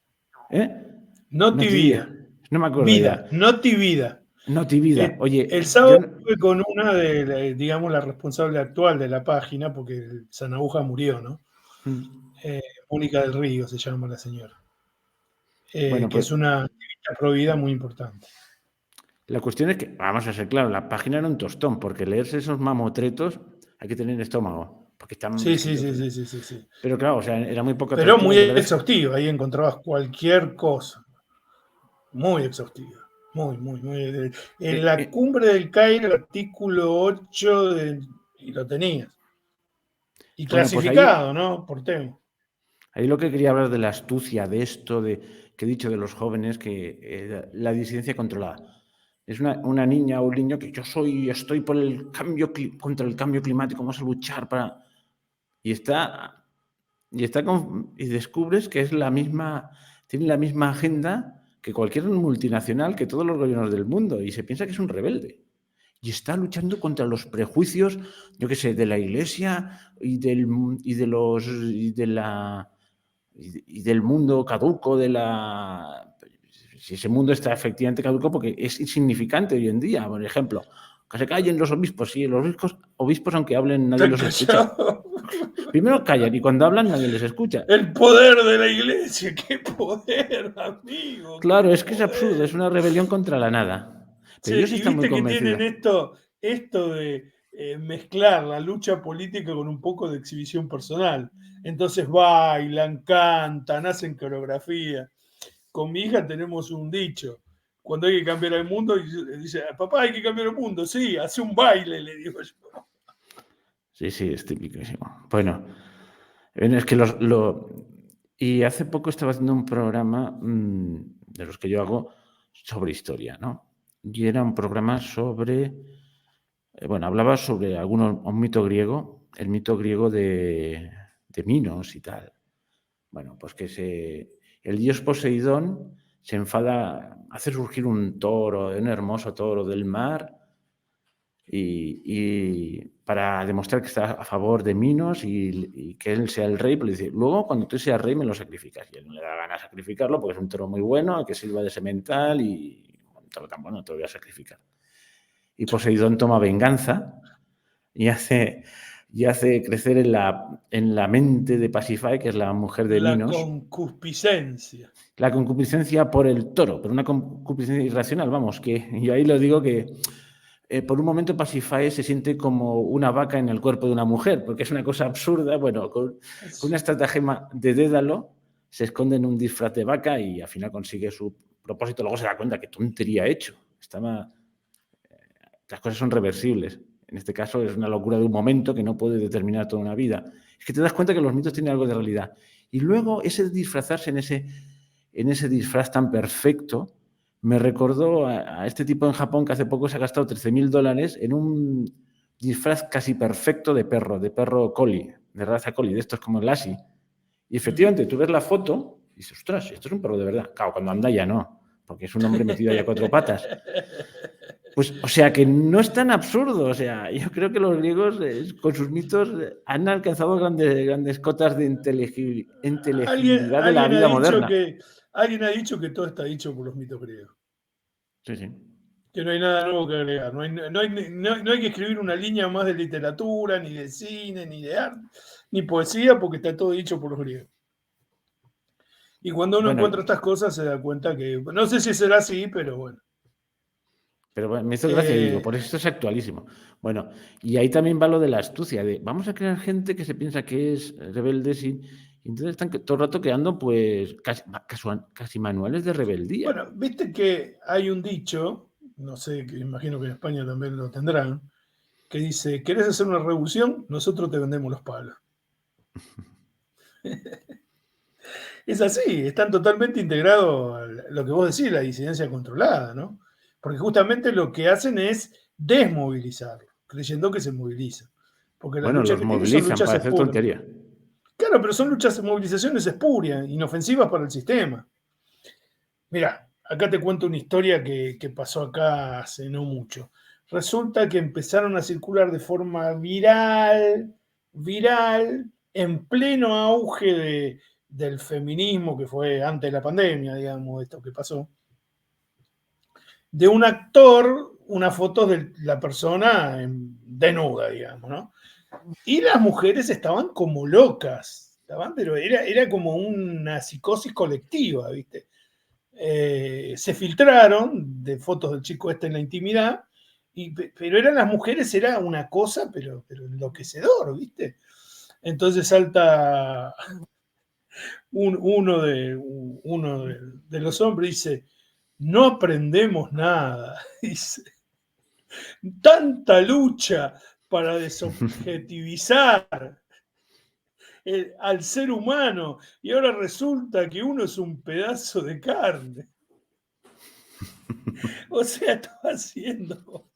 Notivida. No me acuerdo Vida, ya. Notivida. Notivida. Oye, el sábado estuve con una de, digamos, la responsable actual de la página, porque Senauja murió, ¿no? Mónica del Río se llama la señora. Bueno, que pues, es una activista pro vida muy importante. La cuestión es que, vamos a ser claros, la página era un tostón, porque leerse esos mamotretos hay que tener estómago. Porque están sí. Pero claro, o sea, era muy poco atractivo. Pero muy exhaustivo, ahí encontrabas cualquier cosa. Muy exhaustivo. Muy. En la cumbre del Cairo, el artículo 8, y lo tenías. Y clasificado, pues ahí, ¿no? Por tema. Ahí lo que quería hablar de la astucia, de esto que he dicho de los jóvenes, que la disidencia controlada. Es una niña o un niño que estoy por el cambio, contra el cambio climático, vamos a luchar para... Y descubres que es tiene la misma agenda que cualquier multinacional, que todos los gobiernos del mundo, y se piensa que es un rebelde. Y está luchando contra los prejuicios, yo qué sé, de la Iglesia y del mundo caduco, si ese mundo está efectivamente caduco, porque es insignificante hoy en día. Por ejemplo, que se callen los obispos. Sí, los obispos aunque hablen, nadie los escucha. Primero callan y cuando hablan nadie les escucha. El poder de la Iglesia, qué poder, amigo. Claro, es que es absurdo, es una rebelión contra la nada. Pero ellos están muy convencidos. Que tienen esto de mezclar la lucha política con un poco de exhibición personal. Entonces bailan, cantan, hacen coreografía. Con mi hija tenemos un dicho. Cuando hay que cambiar el mundo, dice, papá, hay que cambiar el mundo. Sí, hace un baile, le digo yo. Sí, es típicísimo. Bueno, es que y hace poco estaba haciendo un programa de los que yo hago sobre historia, ¿no? Y era un programa sobre, hablaba sobre un mito griego, el mito griego de Minos y tal. Bueno, pues que el dios Poseidón se enfada, hace surgir un hermoso toro del mar, y para demostrar que está a favor de Minos y que él sea el rey, pues le dice, luego cuando tú seas rey me lo sacrificas. Y él no le da ganas de sacrificarlo porque es un toro muy bueno, que sirva de semental y un toro tan bueno te lo voy a sacrificar. Y Poseidón toma venganza y hace crecer en la mente de Pasífae, que es la mujer de Minos. La concupiscencia. La concupiscencia por el toro, pero una concupiscencia irracional, vamos, que yo ahí lo digo que... por un momento Pasífae se siente como una vaca en el cuerpo de una mujer, porque es una cosa absurda. Bueno, con una estratagema de Dédalo se esconde en un disfraz de vaca y al final consigue su propósito. Luego se da cuenta que tontería ha hecho. Las cosas son reversibles. En este caso es una locura de un momento que no puede determinar toda una vida. Es que te das cuenta que los mitos tienen algo de realidad. Y luego ese disfrazarse en ese disfraz tan perfecto me recordó a este tipo en Japón que hace poco se ha gastado $13,000 en un disfraz casi perfecto de perro collie, de raza collie, de estos como el Lassie. Y efectivamente, tú ves la foto y dices, ostras, esto es un perro de verdad. Claro, cuando anda ya no, porque es un hombre metido ahí a 4 patas. Pues, o sea, que no es tan absurdo. O sea, yo creo que los griegos, con sus mitos, han alcanzado grandes cotas de inteligibilidad de la vida moderna. Alguien ha dicho que todo está dicho por los mitos griegos. Sí. Que no hay nada nuevo que agregar. No hay que escribir una línea más de literatura, ni de cine, ni de arte, ni poesía, porque está todo dicho por los griegos. Y cuando uno encuentra estas cosas se da cuenta que, no sé si será así, pero bueno. Pero bueno, me hizo gracia, digo, por eso es actualísimo. Bueno, y ahí también va lo de la astucia, de vamos a crear gente que se piensa que es rebelde, y entonces están todo el rato creando pues casi manuales de rebeldía. Bueno, viste que hay un dicho, no sé, que imagino que en España también lo tendrán, que dice, ¿querés hacer una revolución? Nosotros te vendemos los palos. Es así, están totalmente integrados a lo que vos decís, la disidencia controlada, ¿no? Porque justamente lo que hacen es desmovilizarlo, creyendo que se movilizan. Porque bueno, los movilizan para hacer tontería. Claro, pero son luchas, movilizaciones espurias, inofensivas para el sistema. Mira, acá te cuento una historia que pasó acá hace no mucho. Resulta que empezaron a circular de forma viral, en pleno auge del feminismo, que fue antes de la pandemia, digamos, esto que pasó, de un actor, una foto de la persona desnuda, digamos, ¿no? Y las mujeres estaban como locas, pero era como una psicosis colectiva, ¿viste? Se filtraron de fotos del chico este en la intimidad, pero eran las mujeres, era una cosa, pero enloquecedor, ¿viste? Entonces salta uno de los hombres y dice, no aprendemos nada, dice, tanta lucha para desobjetivizar al ser humano y ahora resulta que uno es un pedazo de carne. O sea, estaba haciendo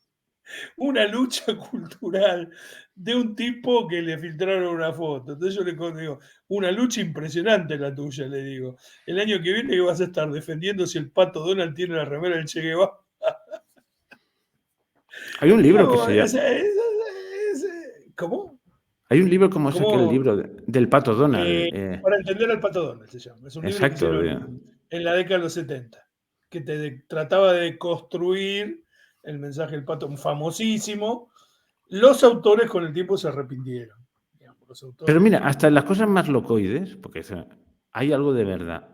una lucha cultural de un tipo que le filtraron una foto. Entonces yo le digo, una lucha impresionante la tuya, le digo. El año que viene que vas a estar defendiendo si el Pato Donald tiene la remera del Che Guevara. Hay un libro que Digamos, se llama... ¿Cómo? Hay un libro como es aquel ¿Cómo? libro del Pato Donald. Para entender al Pato Donald se llama. Es un libro que Exacto. hicieron en la década de los 70, que trataba de construir el mensaje del Pato, famosísimo. Los autores con el tiempo se arrepintieron. Digamos, los Pero autores mira, hasta en las cosas más locoides, porque hay algo de verdad,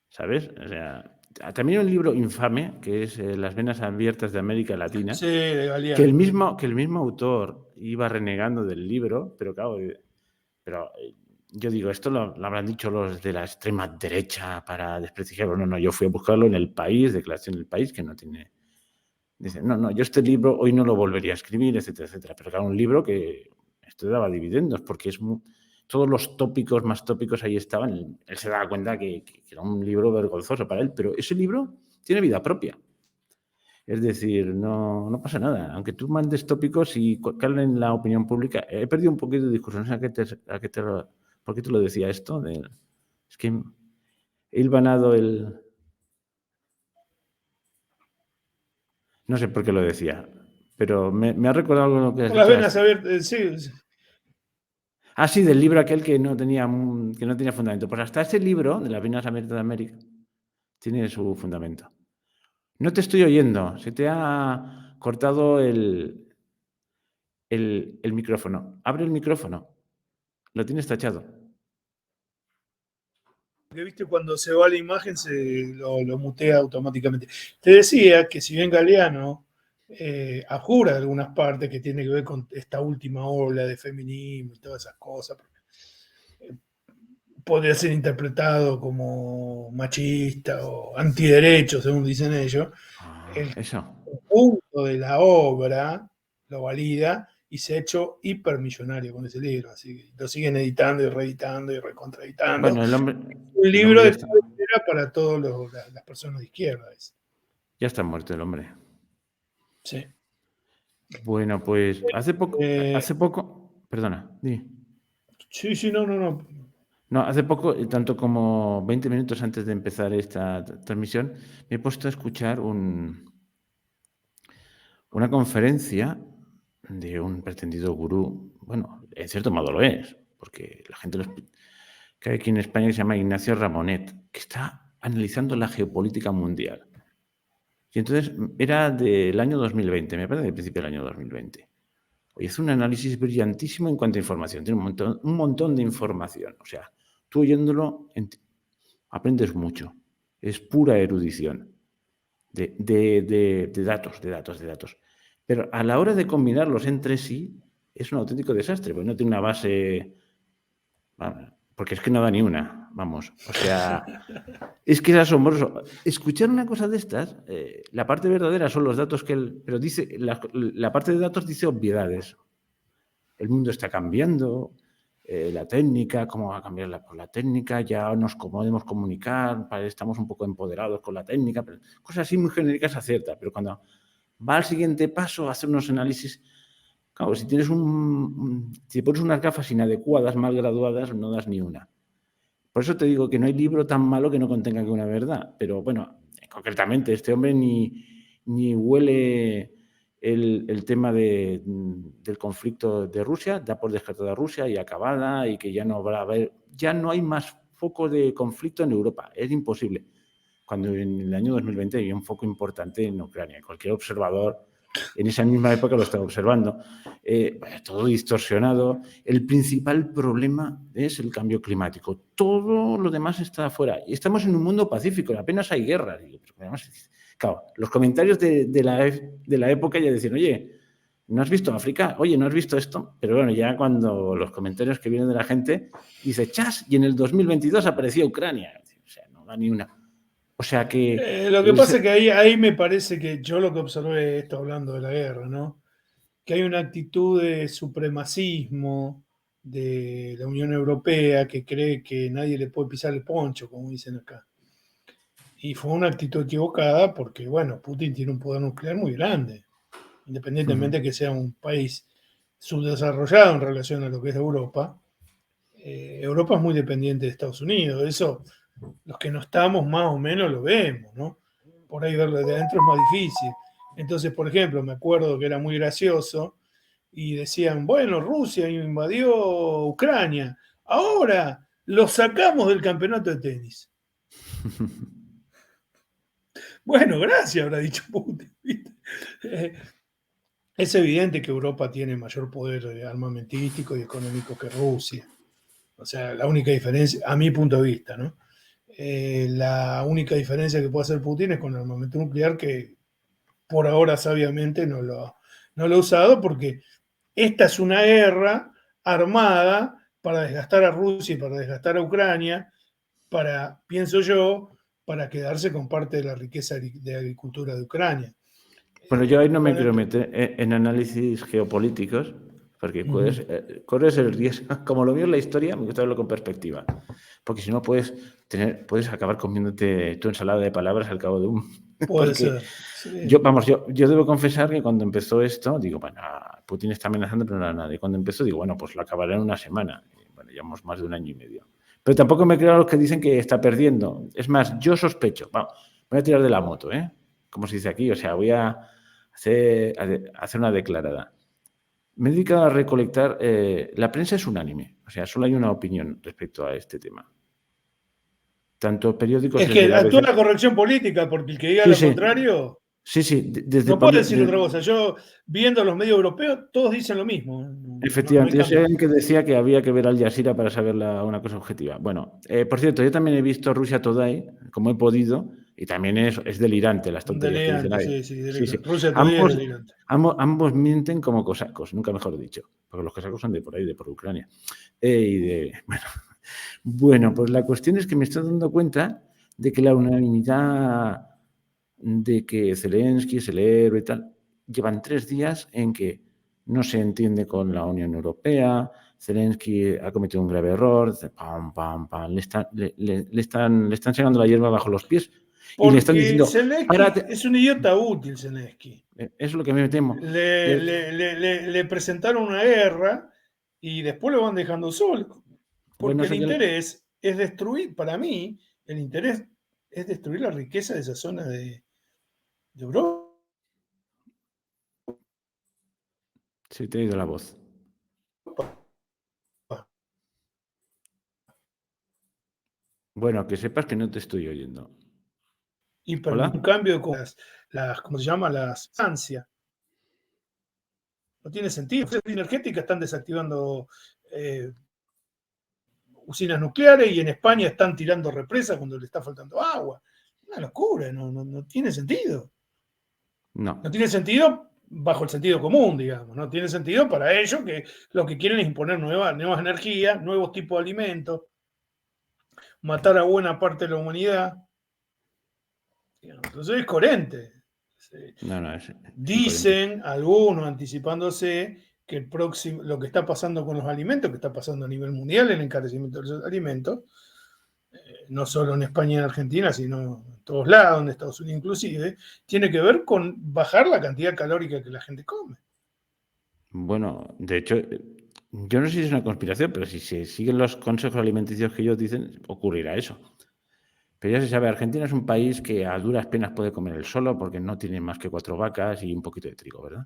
¿sabes? O sea, también hay un libro infame, que es Las venas abiertas de América Latina, sí, de que Galeano. el mismo autor iba renegando del libro, pero claro, yo digo, esto lo habrán dicho los de la extrema derecha para desprestigiarlo. No, yo fui a buscarlo en El País, Declaración del País, que no tiene... Dice, no, yo este libro hoy no lo volvería a escribir, etcétera, etcétera. Pero claro, un libro que esto daba dividendos, porque todos los tópicos más tópicos ahí estaban. Él se daba cuenta que era un libro vergonzoso para él, pero ese libro tiene vida propia. Es decir, no pasa nada. Aunque tú mandes tópicos y calen la opinión pública, he perdido un poquito de discurso. No sé por qué te lo decía esto. Es que he hilvanado el... No sé por qué lo decía, pero me ha recordado algo que has Por las dicho. venas abiertas, sí. Ah, sí, del libro aquel que no tenía fundamento. Pues hasta ese libro, de las venas abiertas de América, tiene su fundamento. No te estoy oyendo. Se te ha cortado el micrófono. Abre el micrófono. Lo tienes tachado. Que viste cuando se va la imagen lo mutea automáticamente. Te decía que si bien Galeano abjura de algunas partes que tiene que ver con esta última ola de feminismo y todas esas cosas, podría ser interpretado como machista o antiderecho, según dicen ellos, el Eso. conjunto de la obra lo valida y se ha hecho hipermillonario con ese libro. Así que lo siguen editando y reeditando y recontraeditando. Bueno, Un el libro hombre de cabecera para todas las personas de izquierda. ya está muerto el hombre. Sí. Bueno, pues hace poco, perdona, di. Sí, no. No, hace poco, tanto como 20 minutos antes de empezar esta transmisión, me he puesto a escuchar una conferencia de un pretendido gurú. Bueno, en cierto modo lo es, porque la gente que hay aquí en España que se llama Ignacio Ramonet, que está analizando la geopolítica mundial. Y entonces era del año 2020, me parece del principio del año 2020. Oye, es un análisis brillantísimo en cuanto a información, tiene un montón de información. O sea, tú oyéndolo aprendes mucho. Es pura erudición de datos. Pero a la hora de combinarlos entre sí, es un auténtico desastre, porque no tiene una base... Porque es que no da ni una, vamos. O sea, es que es asombroso. Escuchar una cosa de estas, la parte verdadera son los datos que él... Pero dice, la parte de datos dice obviedades. El mundo está cambiando, la técnica, cómo va a cambiar por la técnica, ya nos podemos comunicar, estamos un poco empoderados con la técnica, pero cosas así muy genéricas acierta, pero cuando va al siguiente paso a hacer unos análisis, Claro, si si pones unas gafas inadecuadas, mal graduadas, no das ni una. Por eso te digo que no hay libro tan malo que no contenga que una verdad. Pero bueno, concretamente, este hombre ni huele el tema del conflicto de Rusia, da por descartada Rusia y acabada, y que ya no hay más foco de conflicto en Europa. Es imposible. Cuando en el año 2020 había un foco importante en Ucrania. Cualquier observador en esa misma época lo estaba observando. Todo distorsionado. El principal problema es el cambio climático. Todo lo demás está afuera. Y estamos en un mundo pacífico, apenas hay guerra. Claro, los comentarios de la época ya decían, oye, ¿no has visto África? Oye, ¿no has visto esto? Pero bueno, ya cuando los comentarios que vienen de la gente, dice, chas, y en el 2022 apareció Ucrania. O sea, no da ni una. O sea que... Lo que pasa es que ahí me parece que yo lo que observé, esto hablando de la guerra, ¿no? Que hay una actitud de supremacismo de la Unión Europea que cree que nadie le puede pisar el poncho, como dicen acá. Y fue una actitud equivocada porque, bueno, Putin tiene un poder nuclear muy grande, independientemente de que sea un país subdesarrollado en relación a lo que es Europa. Europa es muy dependiente de Estados Unidos, eso los que no estamos más o menos lo vemos, ¿no? Por ahí verlo de adentro es más difícil. Entonces, por ejemplo, me acuerdo que era muy gracioso y decían, bueno, Rusia invadió Ucrania, ahora lo sacamos del campeonato de tenis. Bueno, gracias, habrá dicho Putin. Es evidente que Europa tiene mayor poder armamentístico y económico que Rusia. O sea, la única diferencia, a mi punto de vista, ¿no? La única diferencia que puede hacer Putin es con el armamento nuclear, que por ahora sabiamente no lo ha usado, porque esta es una guerra armada para desgastar a Rusia y para desgastar a Ucrania, pienso yo, para quedarse con parte de la riqueza de agricultura de Ucrania. Bueno, yo ahí no me quiero meter en análisis geopolíticos, porque corres el riesgo, como lo veo en la historia, me gusta verlo con perspectiva, porque si no puedes acabar comiéndote tu ensalada de palabras al cabo de un... Puede ser. Sí. Yo debo confesar que cuando empezó esto, digo, bueno, Putin está amenazando, pero no era nada. Y cuando empezó, digo, bueno, pues lo acabará en una semana. Y bueno, llevamos más de 1 año y medio. Pero tampoco me creo a los que dicen que está perdiendo. Es más, yo sospecho, voy a tirar de la moto, como se dice aquí, o sea, voy a hacer una declarada. Me he dedicado a recolectar, la prensa es unánime, o sea, solo hay una opinión respecto a este tema. Tanto periódicos... Es que actúa la corrección política, porque el que diga lo contrario... Sí, no puede decir otra cosa. Yo, viendo los medios europeos, todos dicen lo mismo. Efectivamente, yo sé alguien que decía que había que ver Al Jazeera para saber una cosa objetiva. Bueno, por cierto, yo también he visto Rusia Today, como he podido, y también es delirante las tonterías que dicen. Sí. Rusia Today es delirante. Ambos mienten como cosacos, nunca mejor dicho, porque los cosacos son de por ahí, de por Ucrania. Bueno, pues la cuestión es que me estoy dando cuenta de que la unanimidad de que Zelensky es el héroe y tal, llevan 3 días en que no se entiende con la Unión Europea, Zelensky ha cometido un grave error, le están sacando la hierba bajo los pies. Porque y le están diciendo, Zelensky es un idiota útil, Zelensky. Eso es lo que me temo. Le presentaron una guerra y después lo van dejando solo. Porque el interés es destruir, para mí, el interés es destruir la riqueza de esa zona de Europa. Sí, te he oído la voz. Bueno, que sepas que no te estoy oyendo. Y permite un cambio con ¿cómo se llama? Las ansias. No tiene sentido. Las energéticas están desactivando usinas nucleares y en España están tirando represas cuando le está faltando agua. Una locura, no tiene sentido. No tiene sentido bajo el sentido común, digamos. No tiene sentido para ellos, que lo que quieren es imponer nuevas energías, nuevos tipos de alimentos, matar a buena parte de la humanidad. Entonces es coherente. Dicen algunos, anticipándose, que lo que está pasando con los alimentos, que está pasando a nivel mundial, el encarecimiento de los alimentos, no solo en España y en Argentina, sino en todos lados, en Estados Unidos inclusive, tiene que ver con bajar la cantidad calórica que la gente come. Bueno, de hecho, yo no sé si es una conspiración, pero si se siguen los consejos alimenticios que ellos dicen, ocurrirá eso. Pero ya se sabe, Argentina es un país que a duras penas puede comer él solo porque no tiene más que 4 vacas y un poquito de trigo, ¿verdad?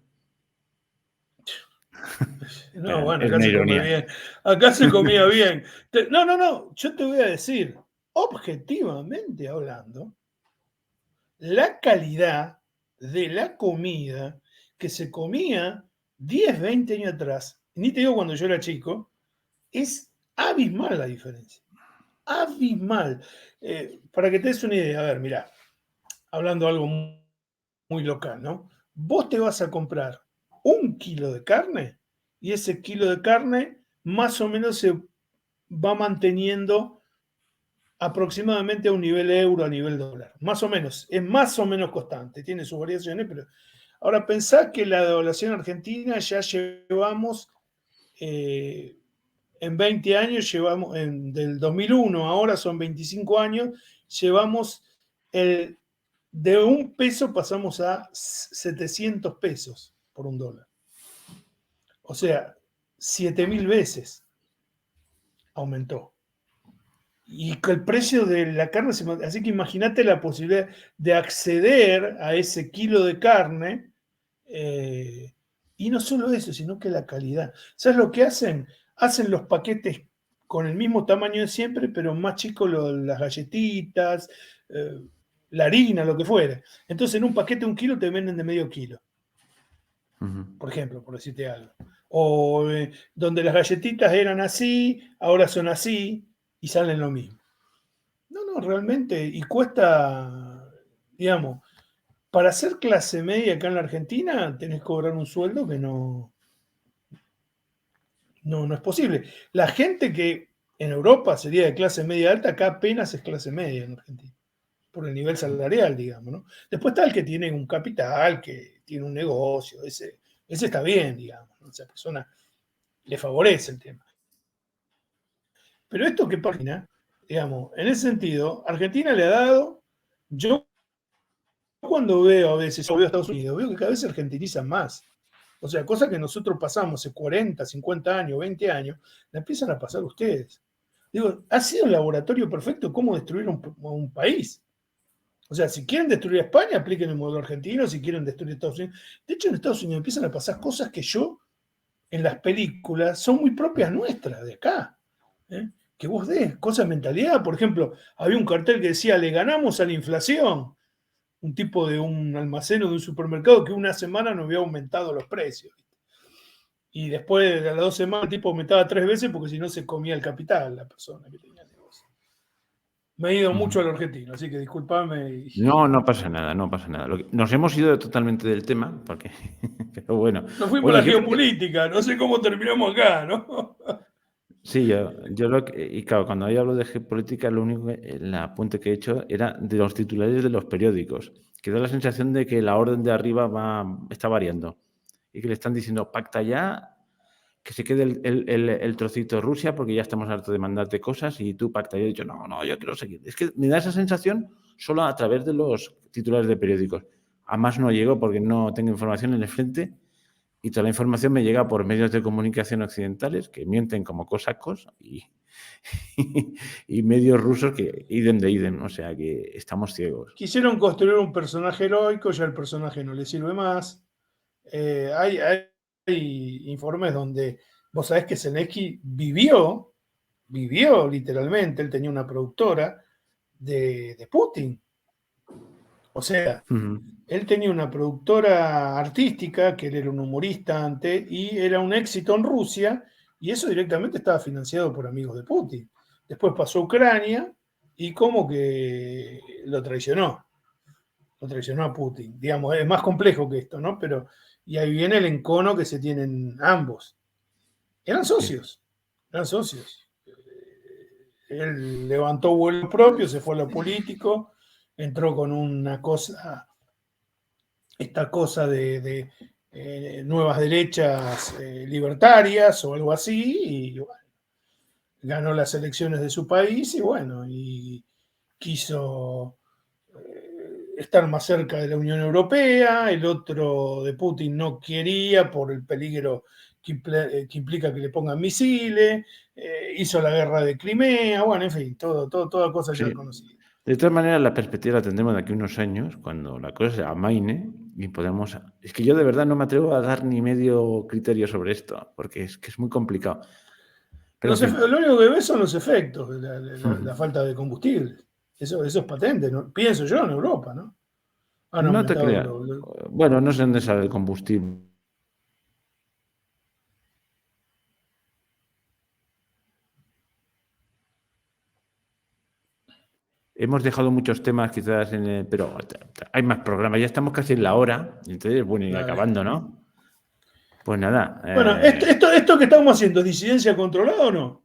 No, bueno, Es acá una se come ironía. bien. Acá se comía bien. No. Yo te voy a decir, objetivamente hablando, la calidad de la comida que se comía 10, 20 años atrás, ni te digo cuando yo era chico, es abismal la diferencia. Abismal. Para que te des una idea, a ver, mirá, hablando algo muy local, ¿no? Vos te vas a comprar 1 kilo de carne y ese kilo de carne más o menos se va manteniendo aproximadamente a un nivel euro, a nivel dólar. Más o menos, es más o menos constante, tiene sus variaciones, pero ahora pensá que la devaluación argentina ya llevamos, en 20 años, del 2001, ahora son 25 años, llevamos de $1 pasamos a 700 pesos por $1. O sea, 7.000 veces aumentó. Y que el precio de la carne así que imagínate la posibilidad de acceder a ese kilo de carne, y no solo eso, sino que la calidad. ¿Sabes lo que hacen? Hacen los paquetes con el mismo tamaño de siempre, pero más chicos las galletitas, la harina, lo que fuera. Entonces en un paquete de 1 kilo te venden de medio kilo, por ejemplo, por decirte algo. O donde las galletitas eran así, ahora son así y salen lo mismo. No, realmente, y cuesta, digamos, para ser clase media acá en la Argentina, tenés que cobrar un sueldo que no es posible. La gente que en Europa sería de clase media alta, acá apenas es clase media en Argentina, por el nivel salarial, digamos, ¿no? Después está el que tiene un capital, que tiene un negocio, ese está bien, digamos, ¿no? Esa persona le favorece el tema. Pero esto que página, digamos, en ese sentido, Argentina le ha dado, yo cuando veo a veces, o veo a Estados Unidos, veo que cada vez se argentinizan más. O sea, cosas que nosotros pasamos hace 40, 50 años, 20 años, la empiezan a pasar ustedes. Digo, ha sido el laboratorio perfecto cómo destruir un país. O sea, si quieren destruir a España, apliquen el modelo argentino, si quieren destruir a Estados Unidos. De hecho, en Estados Unidos empiezan a pasar cosas que en las películas, son muy propias nuestras, de acá. ¿Eh? Que vos des cosas de mentalidad. Por ejemplo, había un cartel que decía, le ganamos a la inflación. Un tipo de un almacén o de un supermercado que una semana no había aumentado los precios. Y después de las 2 semanas el tipo aumentaba 3 veces porque si no se comía el capital la persona que tenía el negocio. Me he ido mucho al argentino, así que discúlpame. No pasa nada, no pasa nada. Nos hemos ido totalmente del tema, porque, pero bueno. Nos fuimos a Bueno, la yo creo que geopolítica, no sé cómo terminamos acá, ¿no? sí, yo y claro, cuando yo hablo de geopolítica, lo único el apunte que he hecho era de los titulares de los periódicos, que da la sensación de que la orden de arriba está variando y que le están diciendo, pacta ya, que se quede el trocito de Rusia porque ya estamos hartos de mandarte cosas y tú pacta. Yo he dicho, no, yo quiero seguir. Es que me da esa sensación solo a través de los titulares de periódicos. A más no llego porque no tengo información en el frente y toda la información me llega por medios de comunicación occidentales que mienten como cosacos y medios rusos que idem de idem, o sea que estamos ciegos. Quisieron construir un personaje heroico, ya el personaje no le sirve más. Hay informes donde vos sabés que Zelensky vivió literalmente, él tenía una productora de Putin. O sea, Ujú. él tenía una productora artística, que él era un humorista antes, y era un éxito en Rusia, y eso directamente estaba financiado por amigos de Putin. Después pasó a Ucrania y como que lo traicionó a Putin. Digamos, es más complejo que esto, ¿no? Pero, y ahí viene el encono que se tienen ambos. Eran Sí. socios, eran socios. Él levantó vuelo propio, se fue a lo político, entró con esta cosa de nuevas derechas libertarias o algo así, y bueno, ganó las elecciones de su país y bueno, y quiso estar más cerca de la Unión Europea, el otro de Putin no quería por el peligro que implica que le pongan misiles, hizo la guerra de Crimea, bueno, en fin, toda cosa ya Sí. conocida. De todas maneras, la perspectiva la tendremos de aquí a unos años, cuando la cosa se amaine y podemos... Es que yo de verdad no me atrevo a dar ni medio criterio sobre esto, porque es que es muy complicado. Pero en fin. Lo único que ves son los efectos, la falta de combustible. Eso es patente, ¿no? Pienso yo en Europa, ¿no? Han No te aumentado creas. Bueno, no sé dónde sale el combustible. Hemos dejado muchos temas quizás pero hay más programas. Ya estamos casi en la hora. Entonces, bueno, y Dale. acabando, ¿no? Pues nada. Bueno, esto que estamos haciendo, ¿es disidencia controlada o no?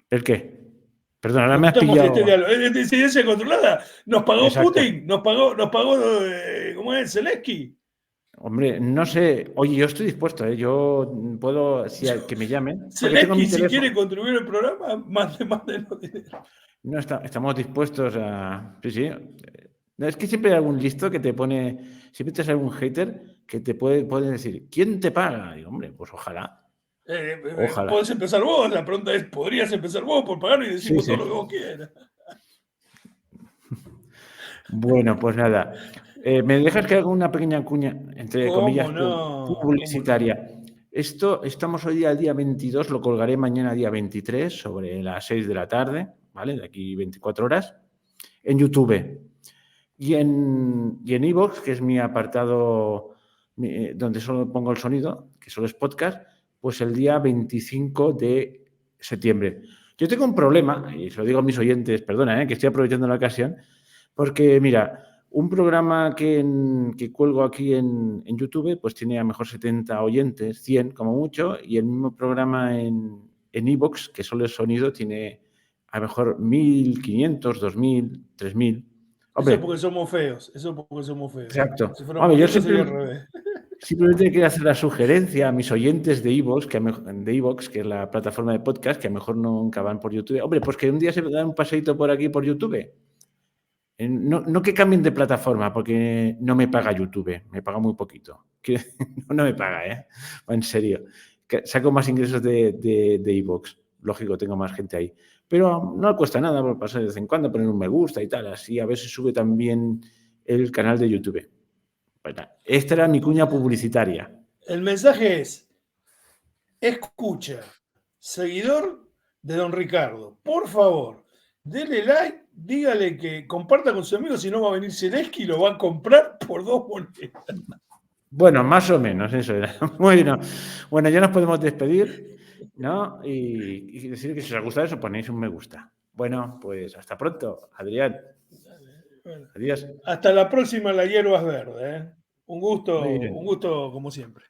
¿El qué? Perdón, ahora Lo me que has estamos pillado. diálogo, ¿es disidencia controlada? ¿Nos pagó Exacto. Putin? ¿Nos pagó ¿cómo es? Zelensky. Hombre, no sé. Oye, yo estoy dispuesto, ¿eh? Yo puedo, que me llamen, porque tengo mi Zelensky, si quiere teléfono. contribuir al programa, mándenos dinero. No estamos dispuestos a. Sí, sí. No, es que siempre hay algún listo que te pone. Siempre te sale algún hater que te puede decir, ¿quién te paga? Y hombre, pues ojalá. Ojalá. Podés empezar vos, la pregunta es, ¿podrías empezar vos por pagar y decimos Sí, sí. todo lo que vos quieras? Bueno, pues nada. ¿Me dejas que haga una pequeña cuña, entre comillas, publicitaria? Esto, estamos hoy al día 22, lo colgaré mañana día 23, sobre las 6 de la tarde, ¿vale? De aquí 24 horas, en YouTube. Y en iVoox, que es mi apartado donde solo pongo el sonido, que solo es podcast, pues el día 25 de septiembre. Yo tengo un problema, y se lo digo a mis oyentes, perdona, que estoy aprovechando la ocasión, porque mira, un programa que cuelgo aquí en YouTube, pues tiene a lo mejor 70 oyentes, 100 como mucho, y el mismo programa en iVoox, que solo es sonido, tiene a lo mejor 1.500, 2.000, 3.000. Eso Hombre, porque somos feos. exacto. Si fueran Hombre, yo bonitos sería al revés. simplemente quiero hacer la sugerencia a mis oyentes de iVoox, que es la plataforma de podcast, que a lo mejor nunca van por YouTube. Hombre, pues que un día se dan un paseíto por aquí por YouTube. No que cambien de plataforma, porque no me paga YouTube, me paga muy poquito. No me paga, ¿eh? En serio. Saco más ingresos de iVoox. Lógico, tengo más gente ahí. Pero no cuesta nada por pasar de vez en cuando, poner un me gusta y tal. Así a veces sube también el canal de YouTube. Bueno, esta era mi cuña publicitaria. El mensaje es, escucha, seguidor de don Ricardo, por favor, dele like, dígale que comparta con sus amigos, si no va a venir Zelensky y lo va a comprar por 2 monedas. Bueno, más o menos, eso era. Bueno, ya nos podemos despedir, ¿no? Y decir que si os ha gustado eso, ponéis un me gusta. Bueno, pues hasta pronto, Adrián. Bueno, Adiós. hasta la próxima, la hierba es verde. Un Muy bien. gusto como siempre.